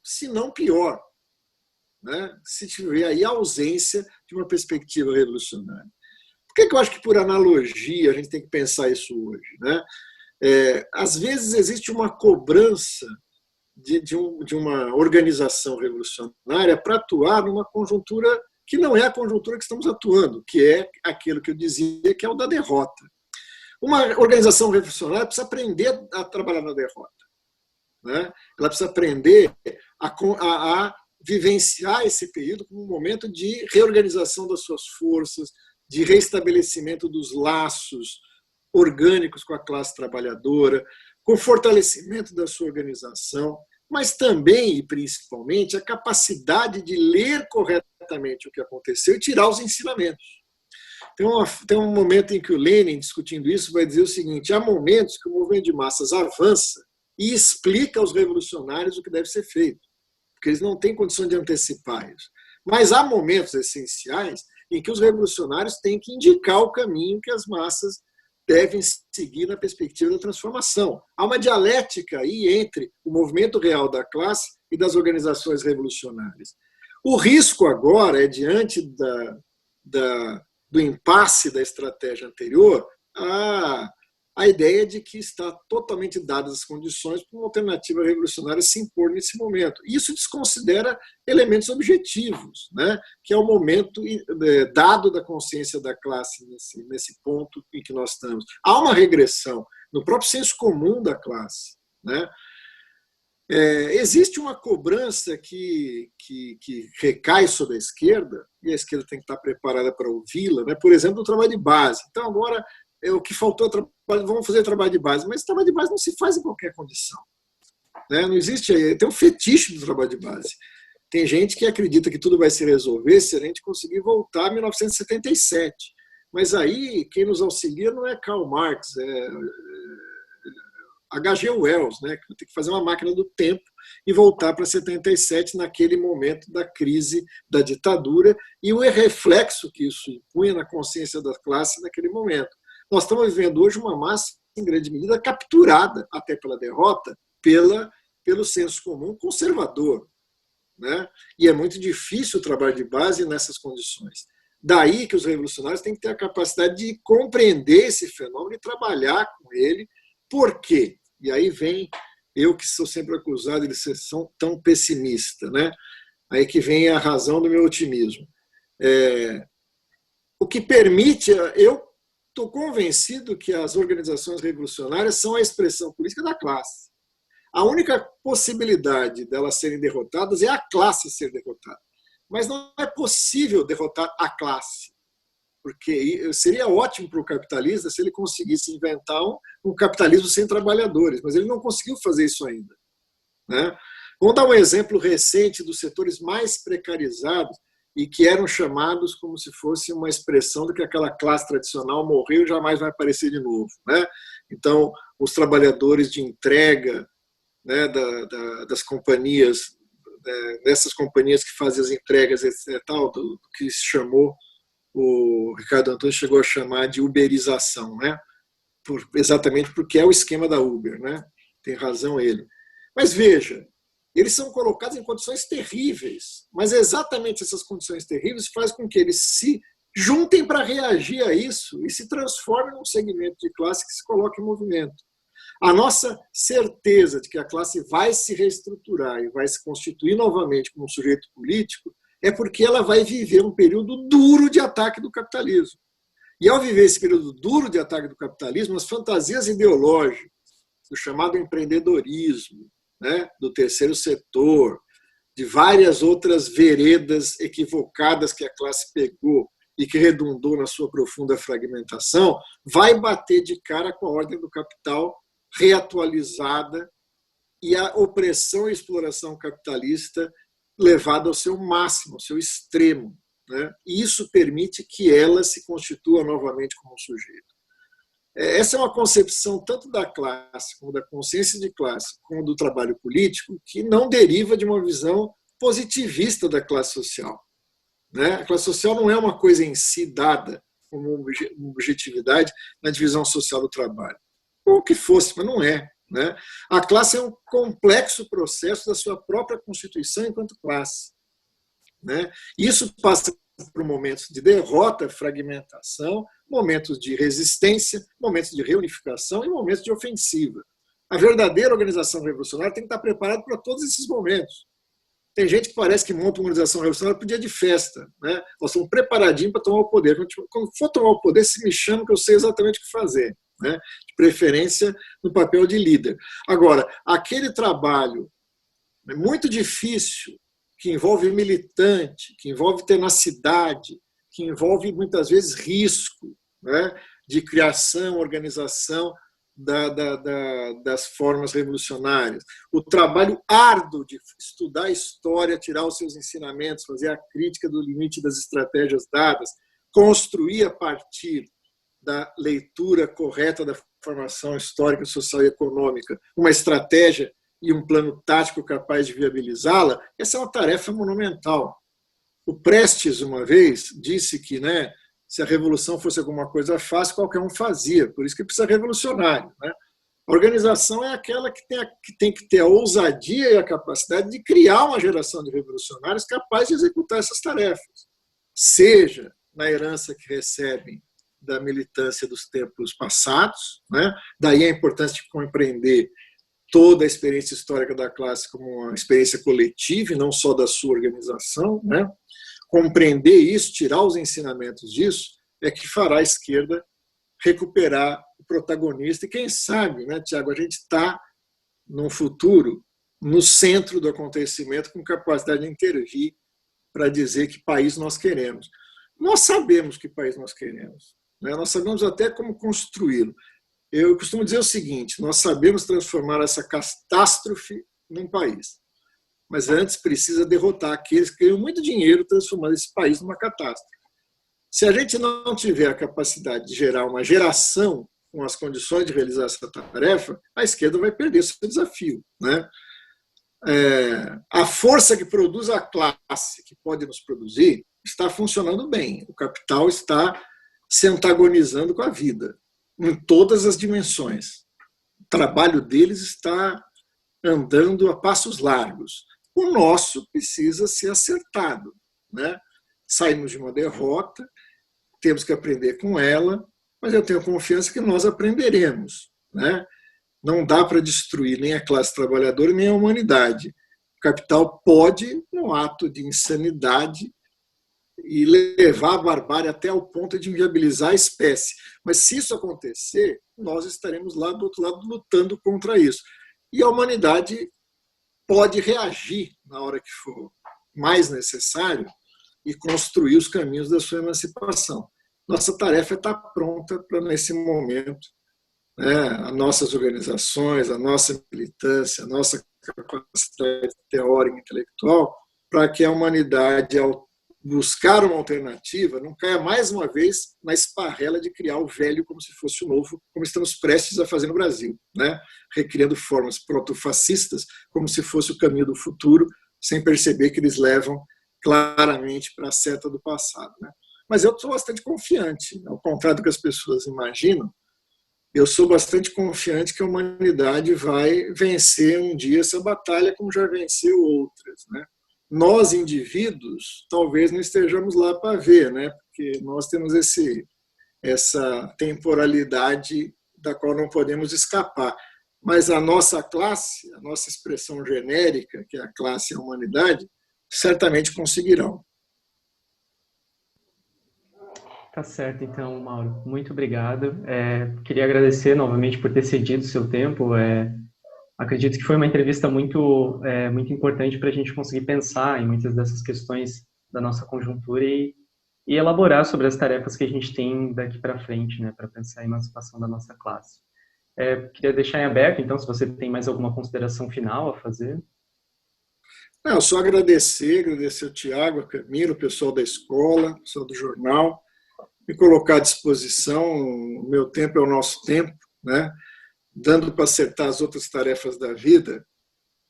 se não pior, né, se tiver aí a ausência de uma perspectiva revolucionária. Por que eu acho que, por analogia, a gente tem que pensar isso hoje, né? Às vezes existe uma cobrança de uma organização revolucionária para atuar numa conjuntura que não é a conjuntura que estamos atuando, que é aquilo que eu dizia que é o da derrota. Uma organização revolucionária precisa aprender a trabalhar na derrota, né? Ela precisa aprender a vivenciar esse período como um momento de reorganização das suas forças, de restabelecimento dos laços orgânicos com a classe trabalhadora, com fortalecimento da sua organização, mas também e principalmente a capacidade de ler corretamente o que aconteceu e tirar os ensinamentos. Tem um momento em que o Lenin, discutindo isso, vai dizer o seguinte: há momentos que o movimento de massas avança e explica aos revolucionários o que deve ser feito, porque eles não têm condição de antecipar isso. Mas há momentos essenciais em que os revolucionários têm que indicar o caminho que as massas devem seguir na perspectiva da transformação. Há uma dialética aí entre o movimento real da classe e das organizações revolucionárias. O risco agora é, diante do impasse da estratégia anterior, a ideia de que está totalmente dadas as condições para uma alternativa revolucionária se impor nesse momento. Isso desconsidera elementos objetivos, né? Que é o momento dado da consciência da classe nesse ponto em que nós estamos. Há uma regressão no próprio senso comum da classe, né? Existe uma cobrança que recai sobre a esquerda, e a esquerda tem que estar preparada para ouvi-la, né? Por exemplo, o trabalho de base. Então, agora, o que faltou é trabalho, vamos fazer trabalho de base, mas trabalho de base não se faz em qualquer condição, né? Não existe, tem um fetiche do trabalho de base. Tem gente que acredita que tudo vai se resolver se a gente conseguir voltar a 1977. Mas aí, quem nos auxilia não é Karl Marx, é H.G. Wells, né, que tem que fazer uma máquina do tempo e voltar para 77, naquele momento da crise da ditadura e o reflexo que isso impunha na consciência da classe naquele momento. Nós estamos vivendo hoje uma massa, em grande medida, capturada, até pela derrota, pelo senso comum conservador, né? E é muito difícil o trabalho de base nessas condições. Daí que os revolucionários têm que ter a capacidade de compreender esse fenômeno e trabalhar com ele. Por quê? E aí vem eu, que sou sempre acusado de ser tão pessimista, né? Aí que vem a razão do meu otimismo. O que permite... Eu estou convencido que as organizações revolucionárias são a expressão política da classe. A única possibilidade delas serem derrotadas é a classe ser derrotada. Mas não é possível derrotar a classe, porque seria ótimo para o capitalista se ele conseguisse inventar um capitalismo sem trabalhadores, mas ele não conseguiu fazer isso ainda, né? Vamos dar um exemplo recente dos setores mais precarizados e que eram chamados como se fosse uma expressão de que aquela classe tradicional morreu e jamais vai aparecer de novo, né? Então, os trabalhadores de entrega, né, das companhias, dessas companhias que fazem as entregas, etc., tal, do que se chamou, o Ricardo Antônio chegou a chamar de uberização, né? Exatamente porque é o esquema da Uber, né? Tem razão ele. Mas veja, eles são colocados em condições terríveis, mas exatamente essas condições terríveis fazem com que eles se juntem para reagir a isso e se transformem num segmento de classe que se coloca em movimento. A nossa certeza de que a classe vai se reestruturar e vai se constituir novamente como um sujeito político é porque ela vai viver um período duro de ataque do capitalismo. E ao viver esse período duro de ataque do capitalismo, as fantasias ideológicas do chamado empreendedorismo, né, do terceiro setor, de várias outras veredas equivocadas que a classe pegou e que redundou na sua profunda fragmentação, vai bater de cara com a ordem do capital reatualizada e a opressão e exploração capitalista levada ao seu máximo, ao seu extremo, né? E isso permite que ela se constitua novamente como um sujeito. Essa é uma concepção tanto da classe, como da consciência de classe, como do trabalho político, que não deriva de uma visão positivista da classe social, né? A classe social não é uma coisa em si dada como uma objetividade na divisão social do trabalho. Ou o que fosse, mas não é, né? A classe é um complexo processo da sua própria constituição enquanto classe, né? Isso passa por momentos de derrota, fragmentação, momentos de resistência, momentos de reunificação e momentos de ofensiva. A verdadeira organização revolucionária tem que estar preparada para todos esses momentos. Tem gente que parece que monta uma organização revolucionária por dia de festa, né? Nós estamos preparadinhos para tomar o poder. Quando for tomar o poder, se me chama que eu sei exatamente o que fazer, né? De preferência no papel de líder. Agora, aquele trabalho muito difícil que envolve militante, que envolve tenacidade, que envolve muitas vezes risco, né, de criação, organização das formas revolucionárias. O trabalho árduo de estudar a história, tirar os seus ensinamentos, fazer a crítica do limite das estratégias dadas, construir a partir da leitura correta da formação histórica, social e econômica uma estratégia e um plano tático capaz de viabilizá-la, essa é uma tarefa monumental. O Prestes, uma vez, disse que, né, se a revolução fosse alguma coisa fácil, qualquer um fazia, por isso que precisa revolucionário. Né? A organização é aquela que tem que ter a ousadia e a capacidade de criar uma geração de revolucionários capaz de executar essas tarefas, seja na herança que recebem da militância dos tempos passados, né? Daí a importância de compreender toda a experiência histórica da classe como uma experiência coletiva e não só da sua organização, né? Compreender isso, tirar os ensinamentos disso, é que fará a esquerda recuperar o protagonista. E quem sabe, né, Tiago, a gente está, no futuro, no centro do acontecimento, com capacidade de intervir para dizer que país nós queremos. Nós sabemos que país nós queremos, né? Nós sabemos até como construí-lo. Eu costumo dizer o seguinte, nós sabemos transformar essa catástrofe num país. Mas antes precisa derrotar aqueles que ganham muito dinheiro transformando esse país numa catástrofe. Se a gente não tiver a capacidade de gerar uma geração com as condições de realizar essa tarefa, a esquerda vai perder seu desafio, né? A força que produz a classe, que pode nos produzir, está funcionando bem. O capital está se antagonizando com a vida, em todas as dimensões. O trabalho deles está andando a passos largos. O nosso precisa ser acertado, né? Saímos de uma derrota, temos que aprender com ela, mas eu tenho confiança que nós aprenderemos, né? Não dá para destruir nem a classe trabalhadora nem a humanidade. O capital pode, num ato de insanidade, e levar a barbárie até o ponto de inviabilizar a espécie. Mas se isso acontecer, nós estaremos lá do outro lado lutando contra isso. E a humanidade pode reagir na hora que for mais necessário e construir os caminhos da sua emancipação. Nossa tarefa é estar pronta para, nesse momento, né, as nossas organizações, a nossa militância, a nossa capacidade teórica e intelectual, para que a humanidade, ao buscar uma alternativa, não caia mais uma vez na esparrela de criar o velho como se fosse o novo, como estamos prestes a fazer no Brasil, né? Recriando formas protofascistas como se fosse o caminho do futuro, sem perceber que eles levam claramente para a seta do passado, né? Mas eu sou bastante confiante, ao contrário do que as pessoas imaginam, eu sou bastante confiante que a humanidade vai vencer um dia essa batalha, como já venceu outras, né? Nós, indivíduos, talvez não estejamos lá para ver, né? Porque nós temos essa temporalidade da qual não podemos escapar. Mas a nossa classe, a nossa expressão genérica, que é a classe e a humanidade, certamente conseguirão. Tá certo, então, Mauro. Muito obrigado. Queria agradecer novamente por ter cedido o seu tempo. Acredito que foi uma entrevista muito importante para a gente conseguir pensar em muitas dessas questões da nossa conjuntura e elaborar sobre as tarefas que a gente tem daqui para frente, né, para pensar a emancipação da nossa classe. Queria deixar em aberto, então, se você tem mais alguma consideração final a fazer. Não, só agradecer ao Tiago, a Camila, o pessoal da escola, o pessoal do jornal, me colocar à disposição. O meu tempo é o nosso tempo, né? Dando para acertar as outras tarefas da vida,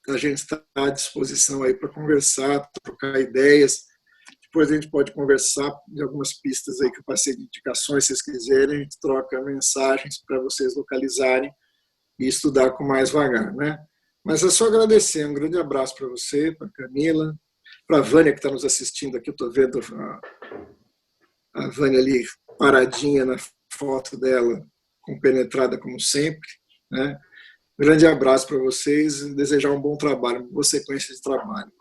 a gente está à disposição aí para conversar, trocar ideias. Depois a gente pode conversar de algumas pistas aí que eu passei de indicações, se vocês quiserem, a gente troca mensagens para vocês localizarem e estudar com mais vagar, né? Mas é só agradecer, um grande abraço para você, para a Camila, para a Vânia que está nos assistindo aqui, eu estou vendo a Vânia ali paradinha na foto dela, compenetrada como sempre, né? Grande abraço para vocês e desejar um bom trabalho, uma boa sequência de trabalho.